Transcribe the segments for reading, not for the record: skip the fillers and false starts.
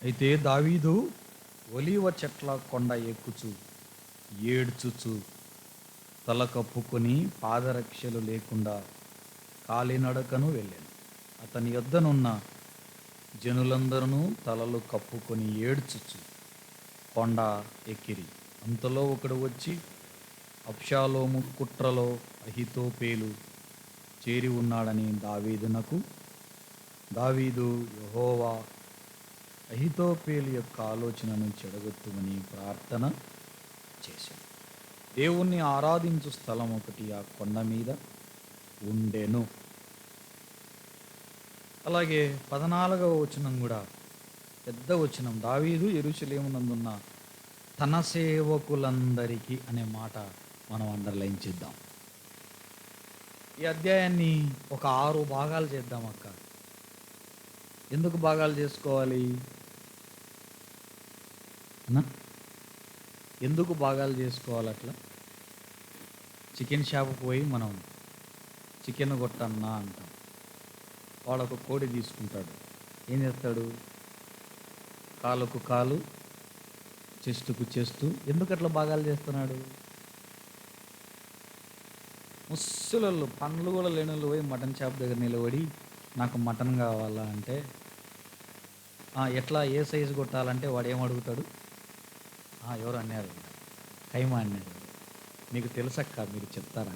అయితే దావీదు ఒలీవ చెట్ల కొండ ఎక్కుచు ఏడ్చుచు తల కప్పుకొని పాదరక్షలు లేకుండా కాలినడకను వెళ్ళాను. అతని యొద్దనున్న జనులందరూ తలలు కప్పుకొని ఏడ్చుచు కొండ ఎక్కిరి. అంతలో ఒకడు వచ్చి అబ్షాలోము కుట్రలో అహితోపేలు చేరి ఉన్నాడని దావీదు యెహోవా అహితోపేలు యొక్క ఆలోచనను చెడగొట్టుమని ప్రార్థన చేశాను. దేవుణ్ణి ఆరాధించు స్థలం ఒకటి ఆ కొండ మీద ఉండెను. అలాగే 14వ వచనం కూడా పెద్ద వచనం. దావీదు యెరూషలేమునందున్న తన సేవకులందరికీ అనే మాట మనం అండర్లైన్ చేద్దాం. ఈ అధ్యాయాన్ని ఒక 6 భాగాలు చేద్దాం అక్క. ఎందుకు భాగాలు చేసుకోవాలి అన్నా? ఎందుకు భాగాలు చేసుకోవాలి అట్లా? చికెన్ షాప్కి పోయి మనం చికెన్ కొట్టన్నా అంటాం. వాడు ఒక కోడి తీసుకుంటాడు. ఏం చేస్తాడు? కాలుకు కాలు, చెస్టుకు చెస్టు. ఎందుకు అట్లా భాగాలు చేస్తున్నాడు? ముసలోళ్ళు పండ్లు కూడా లేని వాళ్ళు పోయి మటన్ షాప్ దగ్గర నిలబడి నాకు మటన్ కావాలా అంటే ఎట్లా ఏ సైజు కొట్టాలంటే వాడు ఏం అడుగుతాడు? ఎవరు అన్నారు? కైమా అన్నాడు. మీకు తెలుసక్క, మీరు చెప్తారా?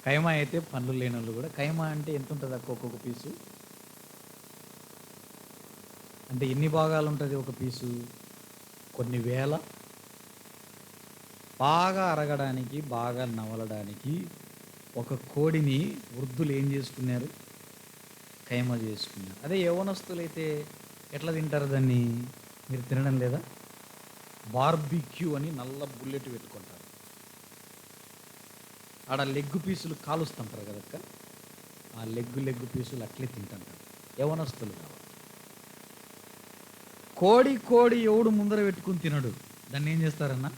కైమా అయితే పండ్లు లేని వాళ్ళు కూడా. కైమా అంటే ఎంత ఉంటుంది అక్క ఒక్కొక్క పీసు? అంటే ఎన్ని భాగాలు ఉంటుంది ఒక పీసు? కొన్ని వేల. బాగా అరగడానికి, బాగా నవలడానికి ఒక కోడిని వృద్ధులు ఏం చేసుకున్నారు? కైమా చేసుకున్నారు. అదే యవ్వనస్తులైతే ఎట్లా తింటారు దాన్ని? మీరు తినడం లేదా? బార్బిక్యూ అని నల్ల బుల్లెట్ పెట్టుకుంటారు. ఆడ లెగ్ పీసులు కాలుస్తుంటారు కదక్క. ఆ లెగ్ పీసులు అట్లే తింటుంటారు యవ్వనస్తులు కాబట్టి. కోడి ఎవడు ముందర పెట్టుకుని తినడు. దాన్ని ఏం చేస్తారన్నా?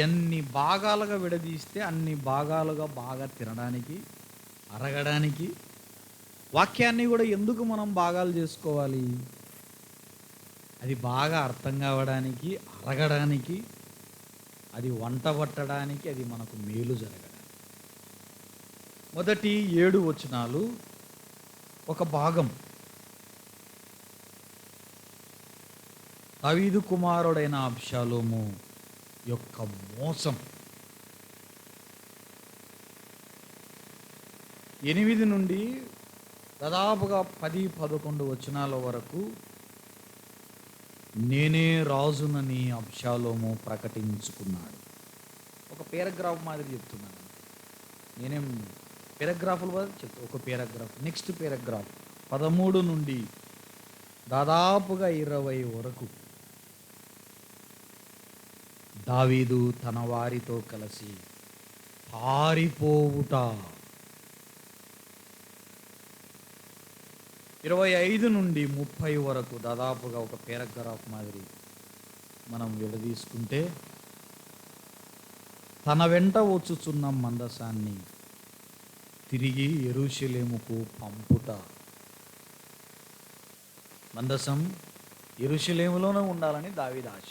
ఎన్ని భాగాలుగా విడదీస్తే అన్ని భాగాలుగా బాగా తినడానికి, అరగడానికి. వాక్యాన్ని కూడా ఎందుకు మనం భాగాలు చేసుకోవాలి? అది బాగా అర్థం కావడానికి, అరగడానికి, అది వంట పట్టడానికి, అది మనకు మేలు జరగడానికి. మొదటి 7 వచనాలు ఒక భాగం. దావీదు కుమారుడైన అబ్షాలోము యొక్క మోసం. 8 నుండి దాదాపుగా 10-11 వచనాల వరకు నేనే రాజునని అబ్షాలోము ప్రకటించుకున్నాడు. ఒక పేరాగ్రాఫ్ మాదిరి చెప్తున్నాను. నేనేం పేరాగ్రాఫ్ల వరకు చెప్తా. ఒక పేరాగ్రాఫ్, నెక్స్ట్ పేరాగ్రాఫ్ 13 నుండి దాదాపుగా 20 వరకు దావీదు తన వారితో కలిసి పారిపోవుట. 25 నుండి 30 వరకు దాదాపుగా ఒక పేరాగ్రాఫ్ మాదిరి మనం విడదీసుకుంటే తన వెంట వచ్చుచున్న మందసాన్ని తిరిగి యెరూషలేముకు పంపుట. మందసం యెరూషలేములోనే ఉండాలని దావీదు ఆశ.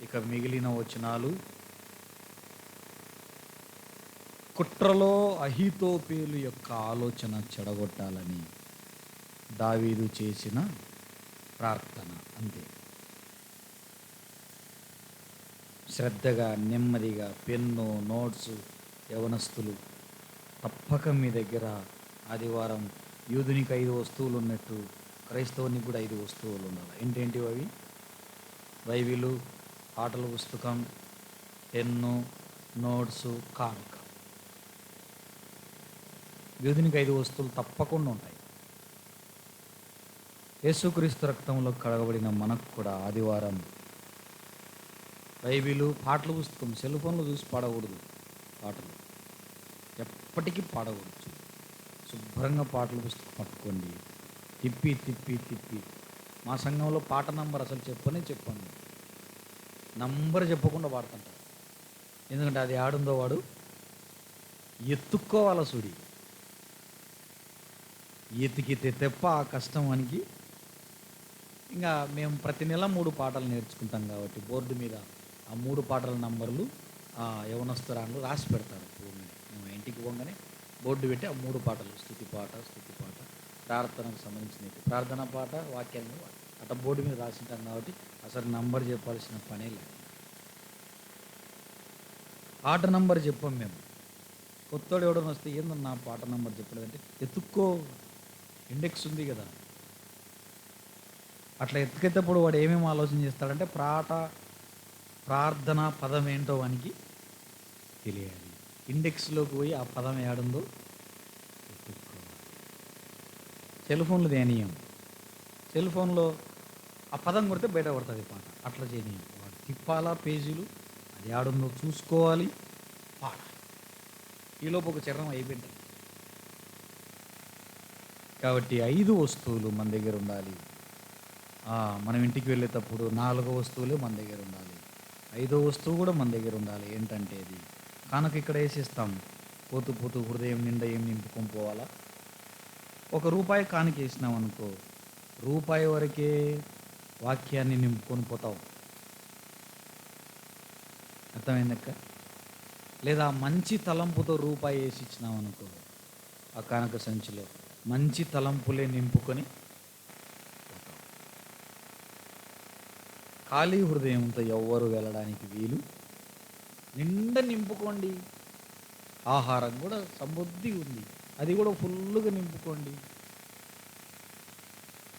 ఇక మిగిలిన వచనాలు కుట్రలో అహీతోపేలు యొక్క ఆలోచన చెడగొట్టాలని దావీదు చేసిన ప్రార్థన. అంతే. శ్రద్ధగా, నెమ్మదిగా పెన్ను, నోట్స్. యవనస్తులు తప్పక మీ దగ్గర ఆదివారం యూదునికి 5 వస్తువులు ఉన్నట్టు క్రైస్తవునికి కూడా 5 వస్తువులు ఉండాలి. ఏంటేంటివి అవి? బైబిలు, పాటల పుస్తకం, పెన్ను, నోట్సు, కానుక. యూదునికి 5 వస్తువులు తప్పకుండా ఉంటాయి. యేసుక్రీస్తు రక్తంలో కడగబడిన మనకు కూడా ఆదివారం బైబిలు, పాటల పుస్తకం. సెల్ ఫోన్లో చూసి పాడకూడదు. పాటలు ఎప్పటికీ పాడకూడదు. శుభ్రంగా పాటల పుస్తకం పట్టుకోండి. తిప్పి తిప్పి తిప్పి. మా సంఘంలో పాట నంబర్ అసలు చెప్పను. నంబర్ చెప్పకుండా పాడుతుంటారు. ఎందుకంటే అది ఆడుందో వాడు ఎత్తుక్కోవాల సుడి. ఎతికితే తెప్ప ఆ కష్టం వానికి. ఇంకా మేము ప్రతి నెల 3 పాటలు నేర్చుకుంటాం కాబట్టి బోర్డు మీద ఆ 3 పాటల నంబర్లు యవనస్తురాళ్ళు రాసి పెడతారు భూమి మీద. మేము ఇంటికి పోగానే బోర్డు పెట్టి ఆ 3 పాటలు స్తుతి పాట, ప్రార్థనకు సంబంధించినవి, ప్రార్థన పాట, వాక్యాన్ని అట్లా బోర్డు మీద రాసింటాం కాబట్టి అసలు నంబర్ చెప్పాల్సిన పనే లేదు. పాట నంబర్ చెప్పాం మేము. కొత్తోడు ఎవడని వస్తే ఏందన్నా పాట నంబర్ చెప్పలేదంటే ఎత్తుక్కో, ఇండెక్స్ ఉంది కదా. అట్లా ఎత్తుకెత్తప్పుడు వాడు ఏమేమి ఆలోచన చేస్తాడంటే ప్రార్థన పదం ఏంటో వానికి తెలియాలి. ఇండెక్స్లోకి పోయి ఆ పదం ఏడుందో ఎత్తుక్కోవాలి. సెల్ ఫోన్లు దేనీయం, సెల్ ఫోన్లో ఆ పదం కొడితే బయట పడుతుంది పాట. అట్లా చేయనీయం, వాడు తిప్పాలా పేజీలు, అది ఏడుందో చూసుకోవాలి, పాడాలి. ఈలోపు ఒక చరణం అయిపోయింది. కాబట్టి 5 వస్తువులు మన దగ్గర ఉండాలి. మనం ఇంటికి వెళ్ళేటప్పుడు 4 వస్తువులే మన దగ్గర ఉండాలి. 5వ వస్తువు కూడా మన దగ్గర ఉండాలి. ఏంటంటే అది కానుక ఇక్కడ వేసేస్తాం. పోతూ పోతూ హృదయం నిండా ఏం నింపుకొని పోవాలా? ₹1 కానుక వేసినాం అనుకో, రూపాయి వరకే వాక్యాన్ని నింపుకొని పోతావు. అర్థమైందక్క? లేదా మంచి తలంపుతో రూపాయి వేసి ఇచ్చినాం అనుకో, ఆ కానుక సంచిలో మంచి తలంపులే నింపుకొని పోతాం. ఖాళీ హృదయంతో ఎవ్వరు వెళ్ళడానికి వీలు. నిండా నింపుకోండి. ఆహారం కూడా సమృద్ధి ఉంది, అది కూడా ఫుల్గా నింపుకోండి.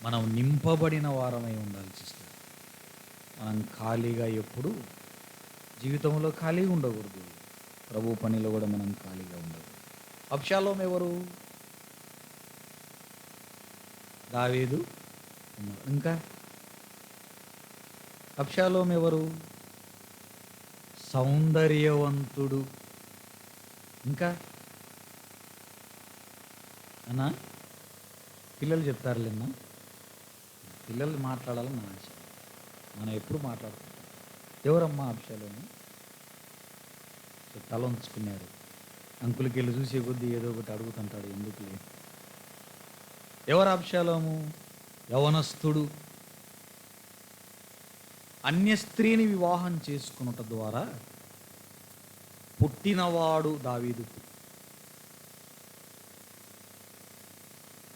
మనం నింపబడిన వారమై ఉండాలి సిస్టర్. మనం ఖాళీగా ఎప్పుడు జీవితంలో ఖాళీగా ఉండకూడదు. ప్రభు పనిలో కూడా మనం ఖాళీగా ఉండకూడదు. అబ్షాలోం ఎవరు? దావీదు కుమారుడు. ఇంకా అబ్షాలోం ఎవరు? సౌందర్యవంతుడు. ఇంకా అన్నా పిల్లలు చెప్తారులేనా, పిల్లలు మాట్లాడాలని నా ఆశ. మనం ఎప్పుడు మాట్లాడుకుంటాం. ఎవరమ్మా అబ్షాలోము? తల ఉంచుకున్నారు. అంకులకి వెళ్ళి చూసే కొద్దీ ఏదో ఒకటి అడుగుతుంటాడు, ఎందుకులే. ఎవరు అబ్షాలోము? యవనస్తుడు. అన్య స్త్రీని వివాహం చేసుకున్నట ద్వారా పుట్టినవాడు దావీదు.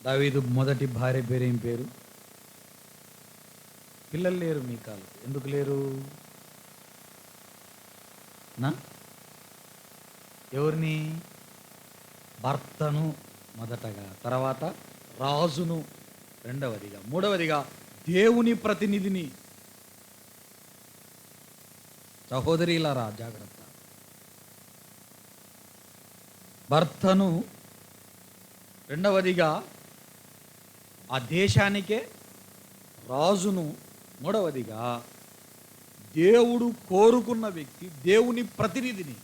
దావీదు మొదటి భార్య పేరేం పేరు? పిల్లలు లేరు మీకాలు. ఎందుకు లేరు? నా ఎవరిని? భర్తను మొదటగా, తర్వాత రాజును రెండవదిగా, మూడవదిగా దేవుని ప్రతినిధిని. సహోదరిలారా జాగ్రత్త. భర్తను రెండవదిగా, ఆ దేశానికే రాజును మూడవదిగా, దేవుడు కోరుకున్న వ్యక్తి, దేవుని ప్రతినిధిని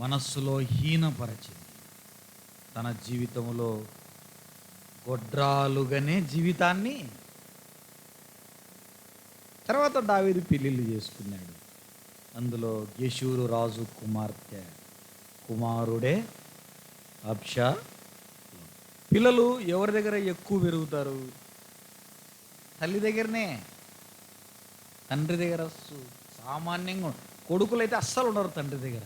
మనస్సులో హీనపరచింది. తన జీవితంలో గొడ్రాలుగానే జీవితాన్ని. తర్వాత దావీదు పెళ్ళిళ్ళు చేసుకున్నాడు. అందులో గెషూరు రాజు కుమారుడే అబ్షా. పిల్లలు ఎవరి దగ్గర ఎక్కువ పెరుగుతారు? తల్లి దగ్గరనే. తండ్రి దగ్గర సామాన్యంగా కొడుకులు అయితే అస్సలు ఉండరు తండ్రి దగ్గర.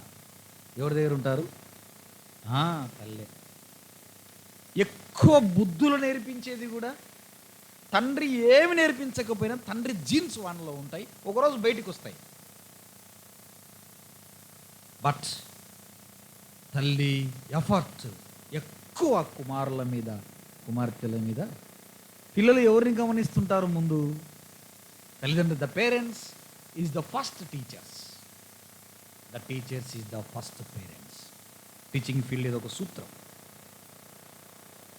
ఎవరి దగ్గర ఉంటారు? తల్లే. ఎక్కువ బుద్ధులు నేర్పించేది కూడా తండ్రి. ఏమి నేర్పించకపోయినా తండ్రి జీన్స్ వానలో ఉంటాయి, ఒకరోజు బయటికి వస్తాయి. బట్ తల్లి ఎఫర్ట్ ఎక్కువ కుమారుల మీద, కుమార్తెల మీద. పిల్లలు ఎవరిని గమనిస్తుంటారు ముందు? తల్లిదండ్రులు. The parents is the first teachers. The teachers is the first parents. Teaching field ఇది ఒక సూత్రం.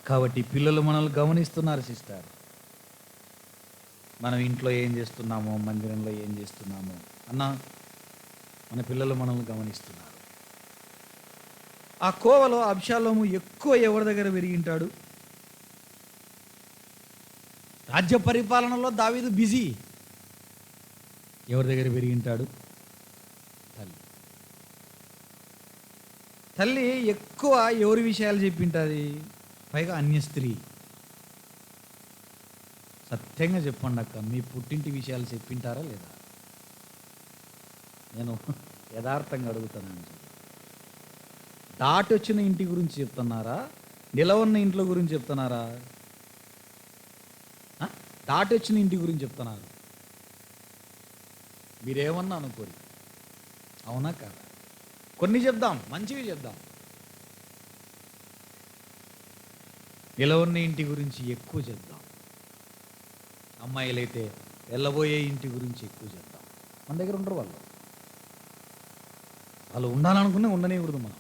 కాబట్టి పిల్లలు మనల్ని గమనిస్తున్నారు సిస్టర్. మనం ఇంట్లో ఏం చేస్తున్నామో, మందిరంలో ఏం చేస్తున్నామో అన్న, మన పిల్లలు మనల్ని గమనిస్తున్నారు. ఆ కోవలో అబ్షాలోము ఎక్కువ ఎవరి దగ్గర పెరిగింటాడు? రాజ్య పరిపాలనలో దావీదు బిజీ. ఎవరి దగ్గర పెరిగింటాడు? తల్లి. తల్లి ఎక్కువ ఎవరి విషయాలు చెప్పింటుంది? పైగా అన్య స్త్రీ. సత్యంగా చెప్పండి అక్క, మీ పుట్టింటి విషయాలు చెప్పింటారా లేదా? నేను యథార్థంగా అడుగుతానండి. దాటి వచ్చిన ఇంటి గురించి చెప్తున్నారా, నిలవన్న ఇంట్లో గురించి చెప్తున్నారా? దాటి వచ్చిన ఇంటి గురించి చెప్తున్నారు. మీరేమన్నా అనుకోరు, అవునా కాదా? కొన్ని చెప్దాం, మంచివి చెప్దాం. నిలవన్న ఇంటి గురించి ఎక్కువ చెప్దాం. అమ్మాయిలైతే వెళ్ళబోయే ఇంటి గురించి ఎక్కువ చెప్దాం. మన దగ్గర ఉండరు వాళ్ళు. వాళ్ళు ఉండాలనుకునే ఉండనివ్వకూడదు మనం.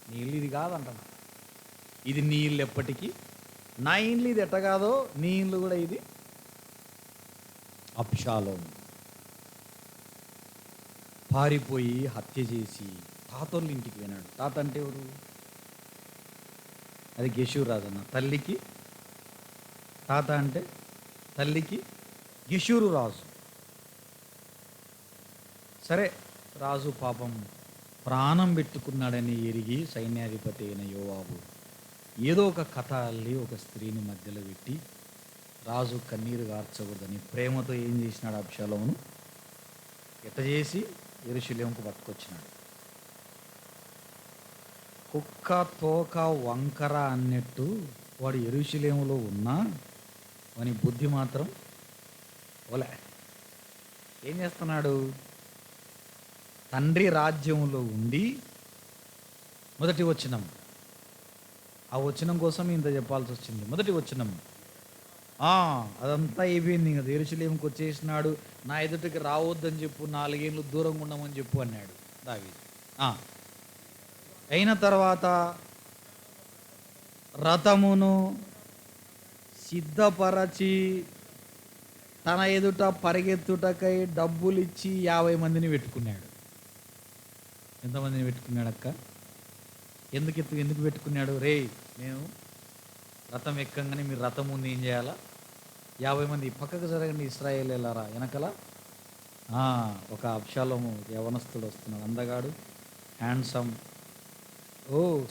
నీ ఇల్లు ఇది కాదంటున్నా. ఇది నీ ఇల్లు ఎప్పటికీ. నా ఇల్లు ఇది ఎట్ట కాదో నీ ఇల్లు కూడా ఇది. అబ్షాలోము పారిపోయి హత్య చేసి తాతోళ్ళ ఇంటికి వినాడు. తాత అంటే ఎవరు? అది గెషూరు రాజు అన్న. తల్లికి తాత అంటే తల్లికి గెషూరు రాజు. సరే, రాజు పాపం ప్రాణం పెట్టుకున్నాడని ఎరిగి సైన్యాధిపతి అయిన యోవాబు ఏదో ఒక కథ అల్లి ఒక స్త్రీని మధ్యలో పెట్టి రాజు కన్నీరు గార్చకూడదని ప్రేమతో ఏం చేసినాడు? అబ్షాలోమును ఎట్ట చేసి యెరూషలేముకు పట్టుకొచ్చినాడు. కుక్క తోక వంకర అన్నట్టు వాడు యెరూషలేములో ఉన్నా వాని బుద్ధి మాత్రం ఓలే. ఏం చేస్తున్నాడు? తండ్రి రాజ్యంలో ఉండి మొదటి వచనం, ఆ వచనం కోసం ఇంత చెప్పాల్సి వచ్చింది. మొదటి వచనం, అదంతా అయిపోయింది. ఇంకా యెరూషలేముకి వచ్చేసినాడు. నా ఎదుటికి రావద్దని చెప్పు, 4 ఏళ్ళు దూరంగా ఉండమని చెప్పు అన్నాడు దావీదు. అయిన తర్వాత రథమును సిద్ధపరచి తన ఎదుట పరిగెత్తుటకై డబ్బులు ఇచ్చి 50 మందిని పెట్టుకున్నాడు. ఎంతమందిని పెట్టుకున్నాడు అక్క? ఎందుకు పెట్టుకున్నాడు? రే, నేను రథం ఎక్కంగానే మీరు రథం ముందు ఏం చేయాలా? 50 మంది పక్కకు జరగండి, ఇశ్రాయేలీయులారా వెనకల. ఒక అబ్షాలోము యవనస్తుడు వస్తున్నాడు, అందగాడు, హ్యాండ్సమ్,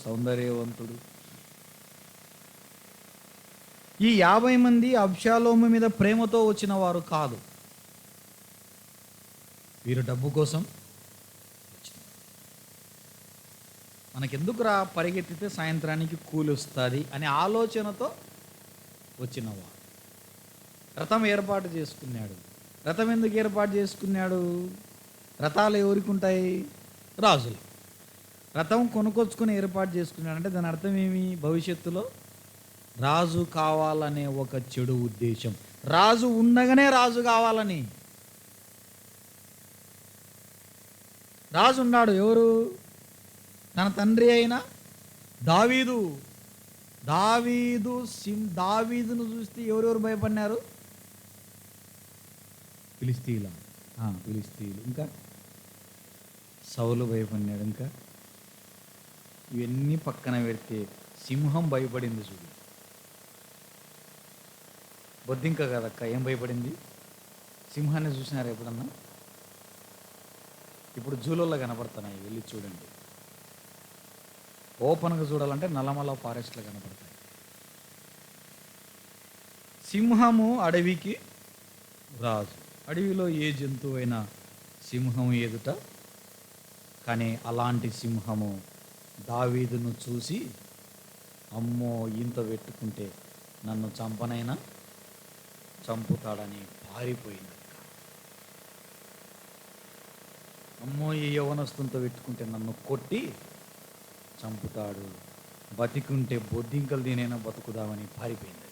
సౌందర్యవంతుడు. ఈ 50 మంది అబ్షాలోము మీద ప్రేమతో వచ్చిన వారు కాదు, వీరు డబ్బు కోసం. మనకెందుకురా పరిగెత్తితే సాయంత్రానికి కూలి వస్తుంది అనే ఆలోచనతో వచ్చినవాడు. రథం ఏర్పాటు చేసుకున్నాడు. రథం ఎందుకు ఏర్పాటు చేసుకున్నాడు? రథాలు ఎవరికి ఉంటాయి? రాజులు. రథం కొనుక్కొచ్చుకొని ఏర్పాటు చేసుకున్నాడు అంటే దాని అర్థం ఏమి? భవిష్యత్తులో రాజు కావాలనే ఒక చెడు ఉద్దేశం. రాజు ఉండగానే రాజు కావాలని. రాజు ఉన్నాడు, ఎవరు? తన తండ్రి అయిన దావీదు. దావీదును చూస్తే ఎవరెవరు భయపడినారు? ఫిలిస్తీన్లు. ఇంకా సౌలు భయపడినాడు. ఇంకా ఇవన్నీ పక్కన పెడితే సింహం భయపడింది చూడు. బొద్దింక కదక్క, ఏం భయపడింది? సింహాన్ని చూసినారు ఎప్పుడన్నా? ఇప్పుడు జూలలో కనపడుతున్నాయి, వెళ్ళి చూడండి. ఓపెన్గా చూడాలంటే నల్లమల ఫారెస్ట్లో కనపడతాయి. సింహము అడవికి రాజు. అడవిలో ఏ జంతువు అయినా సింహం ఎదుట. కానీ అలాంటి సింహము దావీదును చూసి, అమ్మో ఇంత పెట్టుకుంటే నన్ను చంపనైనా చంపుతాడని పారిపోయిందక్క. అమ్మో ఈ యవనస్తుతో పెట్టుకుంటే నన్ను కొట్టి చంపుతాడు, బతికుంటే బొద్దింకలు దీనైనా బతుకుదామని పారిపోయింది.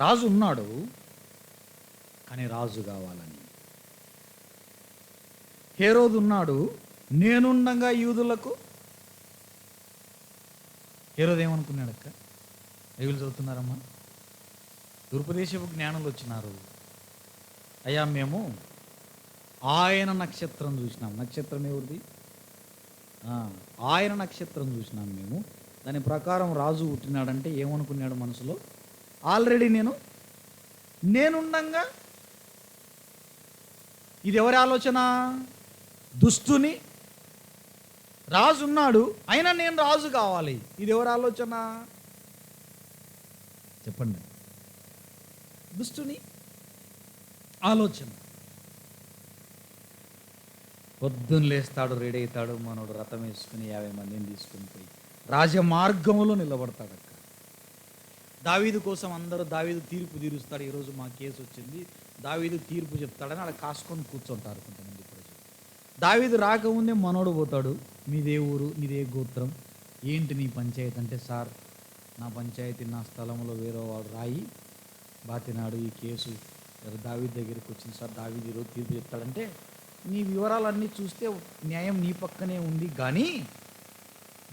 రాజు ఉన్నాడు కానీ రాజు కావాలని. హేరోదు ఉన్నాడు, నేనుండగా యూదులకు. హేరోదు ఏమనుకున్నాడు అక్క? బైబిల్ చదువుతున్నారమ్మా? తూర్పుదేశపు జ్ఞానులు వచ్చినారు. అయ్యా మేము ఆయన నక్షత్రం చూసినాం. నక్షత్రం ఎవరిది? ఆయన నక్షత్రం చూసినాం మేము. దాని ప్రకారం రాజు పుట్టినాడంటే ఏమనుకున్నాడు మనసులో? ఆల్రెడీ నేనుండగా. ఇది ఎవరి ఆలోచన? దుష్టుని రాజు ఉన్నాడు, అయినా నేను రాజు కావాలి. ఇది ఎవరి ఆలోచన చెప్పండి? దుష్టుని ఆలోచన. పొద్దున్న లేస్తాడు, రెడీ అవుతాడు, మనోడు రథం వేసుకుని 50 మందిని తీసుకుని పోయి రాజమార్గంలో నిలబడతాడు. అక్క దావీదు కోసం అందరూ దావీదు తీర్పు తీరుస్తాడు. ఈరోజు మా కేసు వచ్చింది, దావీదు తీర్పు చెప్తాడని అలా కాసుకొని కూర్చుంటారు కొంతమంది ప్రజలు. దావీదు రాకముందే మనోడు పోతాడు, మీదే ఊరు, నీదే గోత్రం, ఏంటి నీ పంచాయతీ అంటే, సార్ నా పంచాయతీ నా స్థలంలో వేరే వాడు రాయి బాతినాడు, ఈ కేసు దావీదు దగ్గరికి వచ్చింది సార్, దావీదు ఈరోజు తీర్పు చెప్తాడంటే, నీ వివరాలన్నీ చూస్తే న్యాయం నీ పక్కనే ఉంది, కానీ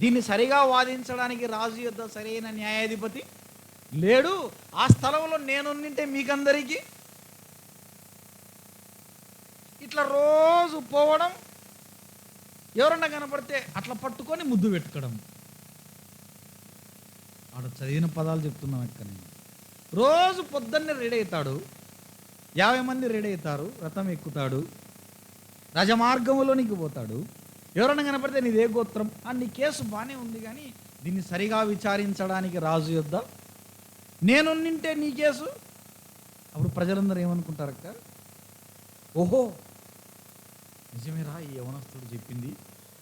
దీన్ని సరిగా వాదించడానికి రాజు యొద్ద సరైన న్యాయాధిపతి లేడు. ఆ స్థలంలో నేనుంటే మీకందరికీ ఇట్లా రోజు పోవడం, ఎవరన్నా కనపడితే అట్లా పట్టుకొని ముద్దు పెట్టుకోవడం. ఆడ చదివిన పదాలు చెప్తున్నాం. ఎక్క నేను రోజు పొద్దున్నే రెడీ అవుతాడు, 50 మంది రెడీ అవుతారు, రథం ఎక్కుతాడు, రాజమార్గంలోనికి పోతాడు. ఎవరన్నా కనపడితే నీదే గోత్రం, నీ కేసు బాగానే ఉంది, కానీ దీన్ని సరిగా విచారించడానికి రాజు యొద్ద నేనుంటే నీ కేసు. అప్పుడు ప్రజలందరూ ఏమనుకుంటారక్క, ఓహో నిజమేరా ఈ యవనస్తుడు చెప్పింది,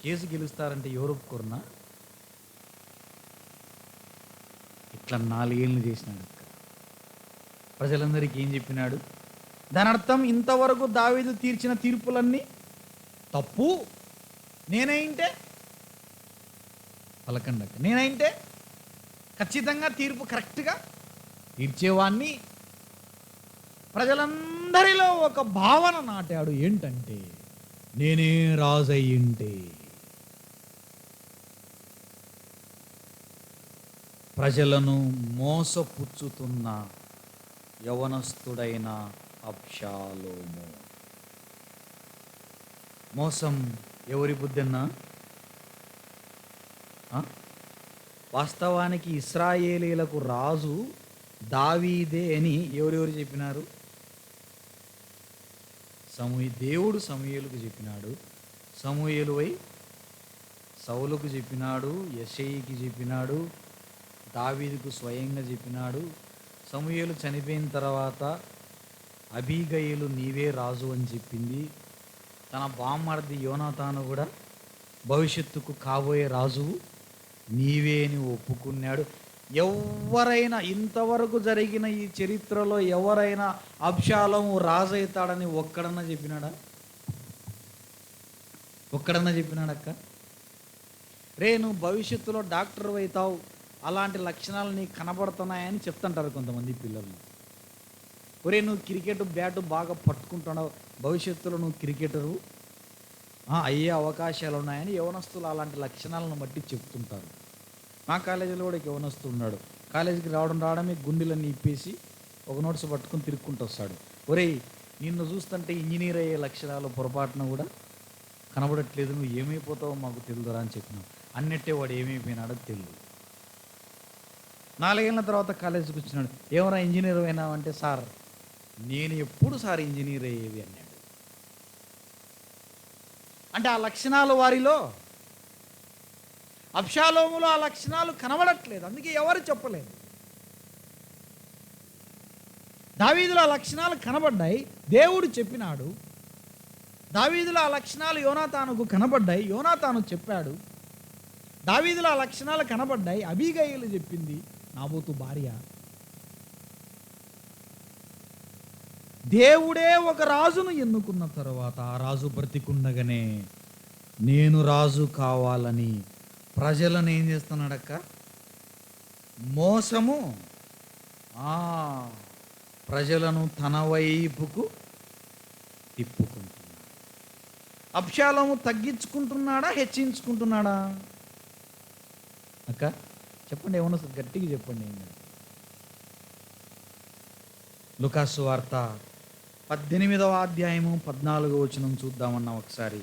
కేసు గెలుస్తారంటే ఎవరు ఒప్పుకోరునా? ఇట్లా 4 ఏళ్ళు చేసినాడు అక్క. ప్రజలందరికీ ఏం చెప్పినాడు? దాని అర్థం ఇంతవరకు దావీదు తీర్చిన తీర్పులన్నీ తప్పు. నేనైంటే పలకండి అక్క, నేనైంటే ఖచ్చితంగా తీర్పు కరెక్ట్గా తీర్చేవాణ్ణి. ప్రజలందరిలో ఒక భావన నాటాడు, ఏంటంటే నేనే రాజయ్యింటే. ప్రజలను మోసపుచ్చుతున్న యవనస్తుడైన అబ్షాలోము. మోసం ఎవరి బుద్ధన్నా? వాస్తవానికి ఇశ్రాయేలీలకు రాజు దావీదే అని ఎవరెవరు చెప్పినారు? దేవుడు సమూయేలుకు చెప్పినాడు, సమూయేలువై సౌలుకు చెప్పినాడు, యెషయికి చెప్పినాడు, దావీదుకు స్వయంగా చెప్పినాడు. సమూయేలు చనిపోయిన తర్వాత అబీగయలు నీవే రాజు అని చెప్పింది. తన బామ్మర్ది యోనాతాను కూడా భవిష్యత్తుకు కాబోయే రాజువు నీవే అని ఒప్పుకున్నాడు. ఎవరైనా ఇంతవరకు జరిగిన ఈ చరిత్రలో ఎవరైనా అబ్షాలోము రాజు అవుతాడని ఒక్కడన్నా చెప్పినాడా? ఒక్కడన్నా చెప్పినాడక్క? రే నువ్వు భవిష్యత్తులో డాక్టర్ అవుతావు, అలాంటి లక్షణాలు నీకు కనబడుతున్నాయని చెప్తుంటారు కొంతమంది పిల్లలు. ఒరే నువ్వు క్రికెట్ బ్యాటు బాగా పట్టుకుంటున్నావు, భవిష్యత్తులో నువ్వు క్రికెటరు అయ్యే అవకాశాలు ఉన్నాయని యవనస్తులు అలాంటి లక్షణాలను బట్టి చెప్తుంటారు. మా కాలేజీలో కూడా యవనస్తులు ఉన్నాడు, కాలేజీకి రావడమే గుండెలన్నీ ఇప్పేసి ఒక నోట్స్ పట్టుకుని తిరుక్కుంటూ వస్తాడు. ఒరేయ్ నిన్ను చూస్తుంటే ఇంజనీర్ అయ్యే లక్షణాలు పొరపాటున కూడా కనబడట్లేదు, నువ్వు ఏమైపోతావో మాకు తెలియదురా అని చెప్పినావు. అన్నట్టే వాడు ఏమైపోయినాడో తెలియదు. 4 ఏళ్ళ తర్వాత కాలేజీకి వచ్చినాడు, ఏమరా ఇంజనీర్ అయినావు అంటే, సార్ నేను ఎప్పుడు సార్ ఇంజనీర్ అయ్యేది అన్నాడు. అంటే ఆ లక్షణాలు వారిలో, అబ్షాలోములో ఆ లక్షణాలు కనబడట్లేదు, అందుకే ఎవరు చెప్పలేదు. దావీదులో ఆ లక్షణాలు కనబడ్డాయి, దేవుడు చెప్పినాడు. దావీదులో ఆ లక్షణాలు యోనాతానుకు కనబడ్డాయి, యోనాతాను చెప్పాడు. దావీదులో ఆ లక్షణాలు కనబడ్డాయి, అబీగయలు చెప్పింది, నాబోతు భార్య. దేవుడే ఒక రాజును ఎన్నుకున్న తర్వాత ఆ రాజు బ్రతికుండగానే నేను రాజు కావాలని ప్రజలను ఏం చేస్తున్నాడక్క? మోసము, ప్రజలను తన వైపుకు తిప్పుకుంటున్నాడు. అబ్షాలోము తగ్గించుకుంటున్నాడా, హెచ్చించుకుంటున్నాడా అక్క? చెప్పండి, ఏమన్నా గట్టిగా చెప్పండి. లూకాసు వార్త 18వ అధ్యాయము 14వ వచనం చూద్దామన్నా ఒకసారి.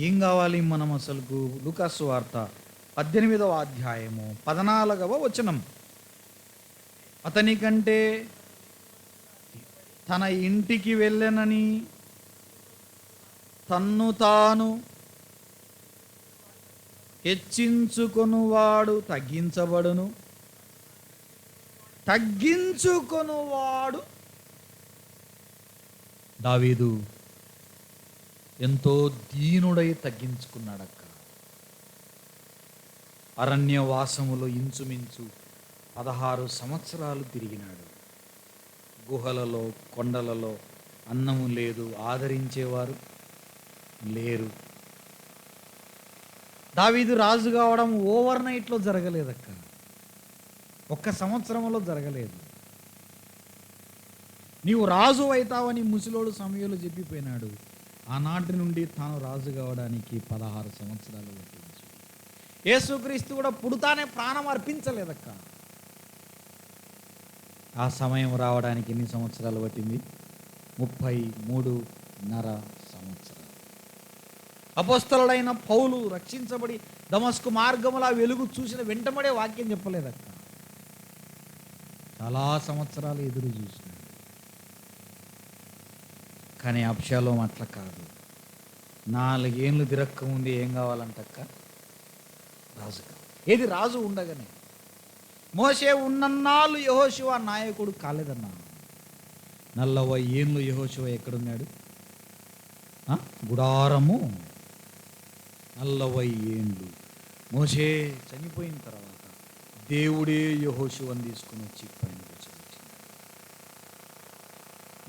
ఏం కావాలి మనం అసలుకు? లూకాసు వార్త 18వ అధ్యాయము 14వ వచనం. అతని కంటే తన ఇంటికి వెళ్ళనని తన్ను తాను హెచ్చించుకొనువాడు తగ్గించబడును, తగ్గించుకొనువాడు. దావీదు ఎంతో దీనుడై తగ్గించుకున్నాడక్క. అరణ్యవాసములో ఇంచుమించు 16 సంవత్సరాలు తిరిగినాడు. గుహలలో, కొండలలో అన్నము లేదు, ఆదరించేవారు లేరు. దావీదు రాజు కావడం ఓవర్ నైట్లో జరగలేదక్క, ఒక్క సంవత్సరంలో జరగలేదు. నీవు రాజు అవుతావని ముసలోడు సమయంలో చెప్పిపోయినాడు. ఆనాటి నుండి తాను రాజు కావడానికి 16 సంవత్సరాలు పట్టింది. యేసుక్రీస్తు కూడా పుడతానే ప్రాణం అర్పించలేదక్క. ఆ సమయం రావడానికి ఎన్ని సంవత్సరాలు పట్టింది? 33.5 సంవత్సరాలు. అపోస్తలుడైన పౌలు రక్షించబడి దమస్కు మార్గముల వెలుగు చూసిన వెంటబడే వాక్యం చెప్పలేదక్క. చాలా సంవత్సరాలు ఎదురు చూసినాడు. కానీ అబ్షాలోము అట్లా కాదు. 4 ఏళ్ళు తిరక్క ముందు ఏం కావాలంటక్క? రాజు కావాలి. ఏది రాజు ఉండగానే. మోషే ఉన్నన్నాళ్ళు యెహోషువ నాయకుడు కాలేదన్నా. 40 ఏళ్ళు యెహోషువ ఎక్కడున్నాడు? గుడారము 40 ఏళ్ళు. మోషే చనిపోయిన తర్వాత దేవుడే యెహోషువను తీసుకుని వచ్చి పైన కూర్చోబెట్టినాడు.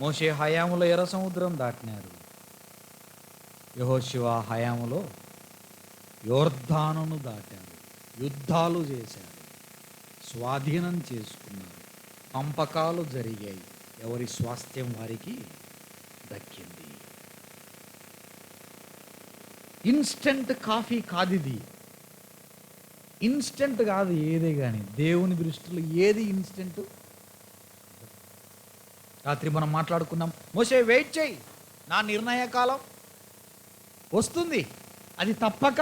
మోషే హయాములో ఎర్ర సముద్రం దాటినారు. యెహోషువ హయాములో యోర్దానును దాటారు. యుద్ధాలు చేశారు, స్వాధీనం చేసుకున్నారు, పంపకాలు జరిగాయి. ఎవరి స్వాస్థ్యం వారికి దక్కింది. ఇన్స్టెంట్ కాఫీ కాదు ఇది. ఇన్స్టెంట్ కాదు ఏదే కానీ. దేవుని దృష్టిలో ఏది ఇన్స్టెంట్? రాత్రి మనం మాట్లాడుకున్నాం, మోషే వెయిట్ చేయి, నా నిర్ణయ కాలం వస్తుంది, అది తప్పక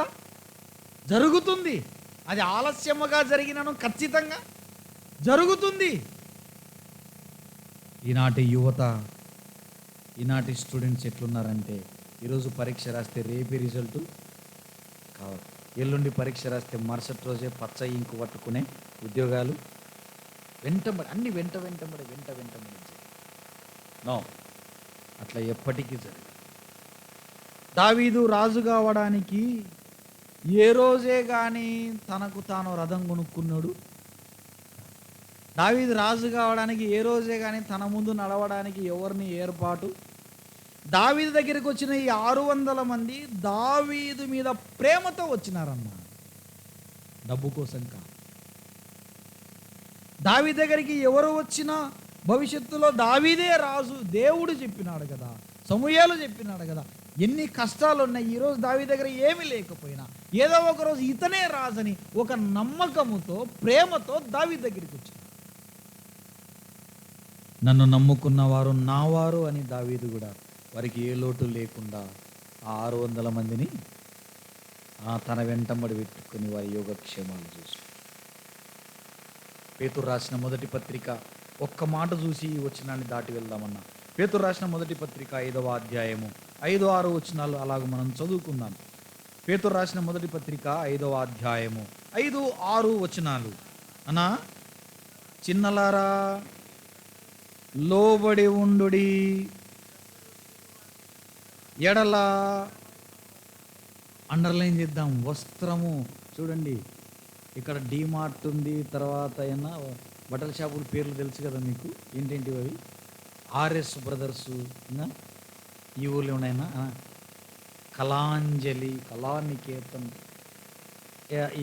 జరుగుతుంది, అది ఆలస్యముగా జరిగినను ఖచ్చితంగా జరుగుతుంది. ఈనాటి యువత, ఈనాటి స్టూడెంట్స్ ఎట్లున్నారంటే, ఈరోజు పరీక్ష రాస్తే రేపే రిజల్ట్ కావాలి, ఎల్లుండి పరీక్ష రాస్తే మరుసటి రోజే పచ్చ ఇంకు పట్టుకునే ఉద్యోగాలు. వెంటబడి అన్ని వెంటబడి నో, అట్లా ఎప్పటికీ జరగదు. దావీదు రాజు కావడానికి ఏ రోజే కానీ తనకు తాను రథం కొనుక్కున్నాడు. దావీదు రాజు కావడానికి ఏ రోజే కానీ తన ముందు నడవడానికి ఎవరిని ఏర్పాటు. దావీదు దగ్గరికి వచ్చిన ఈ 600 మంది దావీదు మీద ప్రేమతో వచ్చినారన్న, డబ్బు కోసం కాదు. దావీదు దగ్గరికి ఎవరు వచ్చినా భవిష్యత్తులో దావీదే రాజు, దేవుడు చెప్పినాడు కదా, సమూయేలు చెప్పినాడు కదా. ఎన్ని కష్టాలు ఉన్నాయి, ఈరోజు దావీదు దగ్గర ఏమీ లేకపోయినా ఏదో ఒకరోజు ఇతనే రాజని ఒక నమ్మకముతో, ప్రేమతో దావీదు దగ్గరికి వచ్చినాడు. నన్ను నమ్ముకున్న వారు నా వారు అని దావీదు కూడా వారికి ఏ లోటు లేకుండా ఆ 600 మందిని తన వెంటబడి పెట్టుకుని వారి యోగక్షేమాలు చూసి. పేతురు రాసిన మొదటి పత్రిక ఒక్క మాట చూసి ఈ వచనాన్ని దాటి వెళ్దామన్నా. పేతురు రాసిన మొదటి పత్రిక 5వ అధ్యాయము 5-6 వచనాలు అలాగ మనం చదువుకుందాం. పేతురు రాసిన మొదటి పత్రిక 5వ అధ్యాయము 5-6 వచనాలు. అన్నా, చిన్నలారా లోబడి ఉండుడి, ఎడల అండర్లైన్ చేద్దాం. వస్త్రము చూడండి, ఇక్కడ డీమార్ట్ ఉంది, తర్వాత అయినా బట్టల షాపుల పేర్లు తెలుసు కదా మీకు, ఏంటేంటివి అవి? ఆర్ఎస్ బ్రదర్సు, ఈ ఊర్లో ఉన్నాయన్నా, కళాంజలి, కళానికేతన్.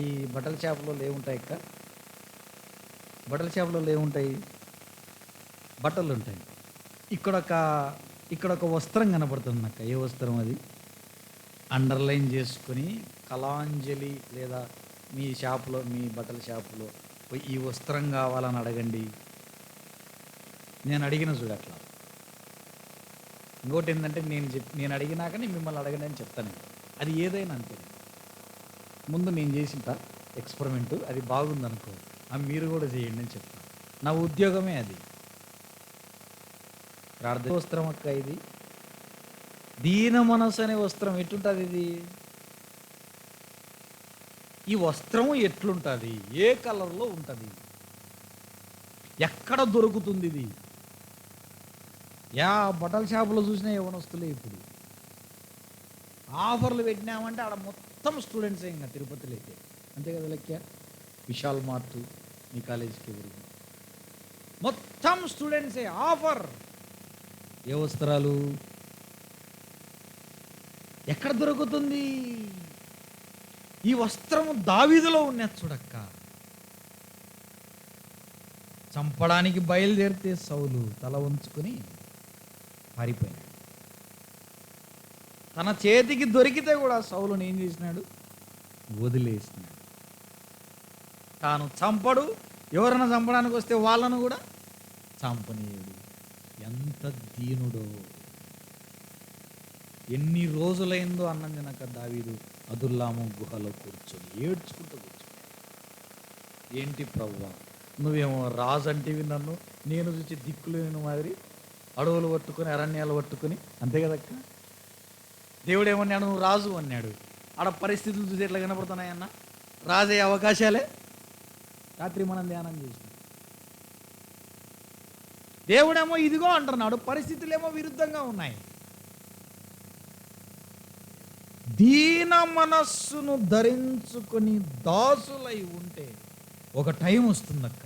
ఈ బట్టల షాపులో ఏముంటాయి అక్క? బట్టల షాపులో ఏముంటాయి? బట్టలు ఉంటాయి. ఇక్కడ ఒక వస్త్రం కనపడుతుంది అక్క. ఏ వస్త్రం అది? అండర్లైన్ చేసుకొని కళాంజలి లేదా మీ షాపులో, మీ బట్టల షాపులో ఈ వస్త్రం కావాలని అడగండి. నేను అడిగిన చూడు అట్లా. ఇంకోటి ఏంటంటే, నేను అడిగినాకనే మిమ్మల్ని అడగండి అని చెప్తాను. అది ఏదైనా అంతే. ముందు నేను చేసింట ఎక్స్పెరిమెంటు, అది బాగుందనుకో మీరు కూడా చేయండి అని చెప్తాను. నా ఉద్యోగమే అది. ప్రార్థన వస్త్రం అక్క ఇది. దీన మనసు అనే వస్త్రం ఎట్టుంటుంది ఇది? ఈ వస్త్రం ఎట్లుంటుంది, ఏ కలర్లో ఉంటుంది, ఎక్కడ దొరుకుతుంది ఇది? బట్టల షాపులో చూసినా యవ్వనస్తులే ఇప్పుడు. ఆఫర్లు పెట్టినామంటే ఆడ మొత్తం స్టూడెంట్సే, ఇంకా తిరుపతిలో అయితే అంతే కదా లెక్క. విశాల్ మార్ట్ మీ కాలేజీకి ఎదురు మొత్తం స్టూడెంట్సే. ఆఫర్. ఏ వస్త్రాలు ఎక్కడ దొరుకుతుంది? ఈ వస్త్రము దావీదులో ఉన్నది చూడక్క. చంపడానికి బయలుదేరితే సౌలు తల ఉంచుకొని పారిపోయాడు. తన చేతికి దొరికితే కూడా సౌలుని ఏం చేసినాడు? వదిలేసినాడు. తాను చంపడు, ఎవరైనా చంపడానికి వస్తే వాళ్ళను కూడా చంపనీయుడు. ఎంత దీనుడో! ఎన్ని రోజులైందో అన్నం తినక దావీదు అదుల్లాము గుహలో కూర్చొని ఏడ్చుకుంటూ కూర్చొని, ఏంటి ప్రభువా, నువ్వేమో రాజు అంటివి, నన్ను నేను చూసి దిక్కులేని మాదిరి అడవులు పట్టుకొని అరణ్యాలు పట్టుకొని, అంతే కదక్క. దేవుడు ఏమన్నాడు? నువ్వు రాజు అన్నాడు. ఆడ పరిస్థితులు చూసి ఎట్లా కనపడుతున్నాయన్న? రాజయ్యే అవకాశాలే. రాత్రి మనం ధ్యానం చేసినాం. దేవుడేమో ఇదిగో అంటున్నాడు, పరిస్థితులేమో విరుద్ధంగా ఉన్నాయి. దీన మనస్సును ధరించుకొని దాసులై ఉంటే ఒక టైం వస్తుందక్క.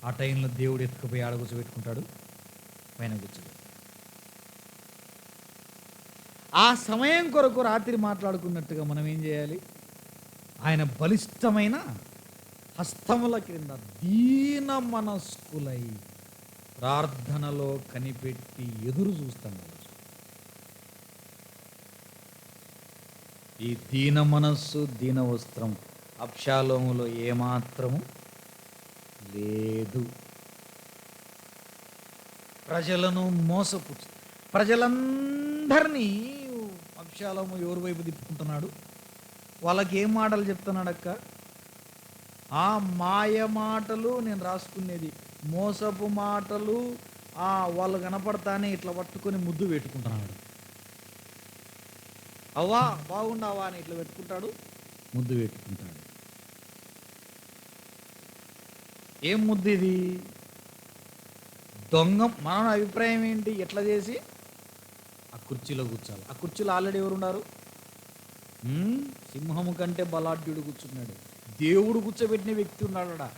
ఆ టైంలో దేవుడు ఎత్తుకుపోయి ఆడ కూర్చోబెట్టుకుంటాడు, పైన కూర్చోబెట్టాడు. ఆ సమయం కొరకు రాత్రి మాట్లాడుకున్నట్టుగా మనం ఏం చేయాలి? ఆయన బలిష్టమైన హస్తముల క్రింద దీన మనస్కులై ప్రార్థనలో కనిపెట్టి ఎదురు చూస్తాం. ఈ దీన మనస్సు, దీన వస్త్రం అబ్షాలోములో ఏమాత్రము లేదు. ప్రజలను మోసపుచ్చు, ప్రజలందరినీ అబ్షాలోము ఎవరి వైపు తిప్పుకుంటున్నాడు? వాళ్ళకి ఏం మాటలు చెప్తున్నాడక్క? ఆ మాయ మాటలు, నేను రాసుకునేది మోసపు మాటలు. వాళ్ళు కనపడతానే ఇట్లా పట్టుకొని ముద్దు పెట్టుకుంటున్నాడు. అవ్వా బాగుండవా అని ఇట్లా పెట్టుకుంటాడు, ముద్దు పెట్టుకుంటాడు. ఏం ముద్దు ఇది? దొంగ. మన అభిప్రాయం ఏంటి? ఎట్లా చేసి ఆ కుర్చీలో కూర్చోాలి. ఆ కుర్చీలో ఆల్రెడీ ఎవరు ఉన్నారు? సింహము కంటే బలాఢ్యుడు కూర్చున్నాడు. దేవుడు కూర్చోబెట్టిన వ్యక్తి ఉన్నాడా?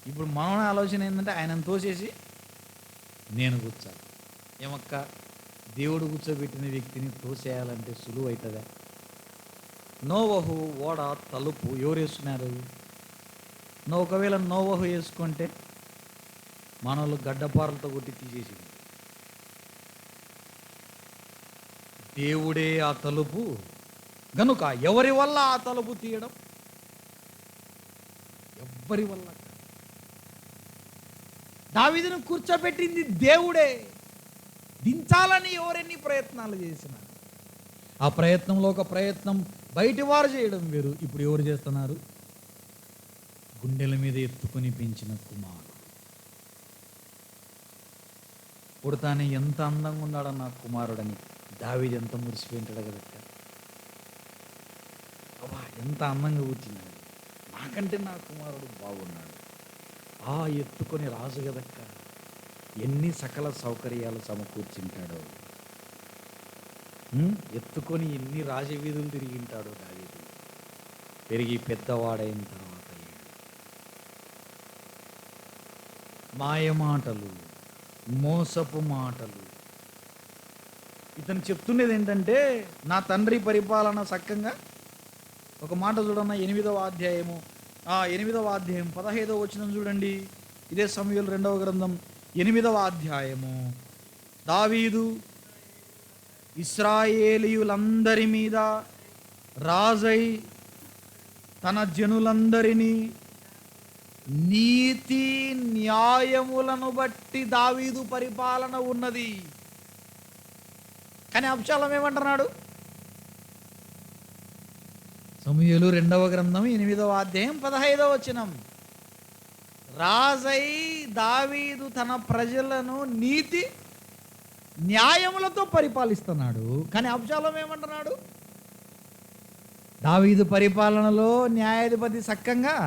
ఇప్పుడు మన ఆలోచన ఏంటంటే ఆయనను తోసేసి నేను కూర్చోాలి. ఏమక్క, దేవుడు కూర్చోబెట్టిన వ్యక్తిని తోసేయాలంటే సులువు అవుతుందా? నోవహు ఓడ తలుపు ఎవరు వేస్తున్నారు? ఒకవేళ నోవహు వేసుకుంటే మనోళ్ళు గడ్డపారలతో కొట్టి తీసేసింది. దేవుడే ఆ తలుపు గనుక ఎవరి వల్ల ఆ తలుపు తీయడం? ఎవ్వరి వల్ల. దావీదును కూర్చోబెట్టింది దేవుడే. దించాలని ఎవరెన్ని ప్రయత్నాలు చేసినా ఆ ప్రయత్నంలో ఒక ప్రయత్నం బయటి వారు చేయడం వేరు. ఇప్పుడు ఎవరు చేస్తున్నారు? గుండెల మీద ఎత్తుకొని పెంచిన కుమారుడు. పుడతానే ఎంత అందంగా ఉన్నాడు నా కుమారుడని దావీదు ఎంత మురిసిపోయింటాడు కదక్క. అబ్బా ఎంత అందంగా కూర్చున్నాడు, నాకంటే నా కుమారుడు బాగున్నాడు. ఎత్తుకొని రాజు కదక్క, ఎన్ని సకల సౌకర్యాలు సమకూర్చింటాడో. ఎత్తుకొని ఎన్ని రాజవీధులు తిరిగింటాడో దావీదు. పెరిగి పెద్దవాడైన తర్వాత మాయమాటలు, మోసపు మాటలు. ఇతను చెప్తున్నది ఏంటంటే నా తండ్రి పరిపాలన చక్కగా. ఒక మాట చూడన్న 8వ అధ్యాయము 15వ వచనం చూడండి. ఇదే సమూయేలు 2వ గ్రంథం 8వ అధ్యాయము. దావీదు ఇశ్రాయేలీయులందరి మీద రాజై తన జనులందరినీ నీతి న్యాయములను బట్టి దావీదు పరిపాలన ఉన్నది. కానీ అబ్షాలోము ఏమంటున్నాడు? సమూయేలు 2వ గ్రంథం 8వ అధ్యాయం 15వ వచనం. రాజై దావీదు తన ప్రజలను నీతి న్యాయములతో పరిపాలిస్తున్నాడు. కానీ అబ్షాలోము ఏమంటున్నాడు? దావీదు పరిపాలనలో న్యాయాధిపతి సక్కంగా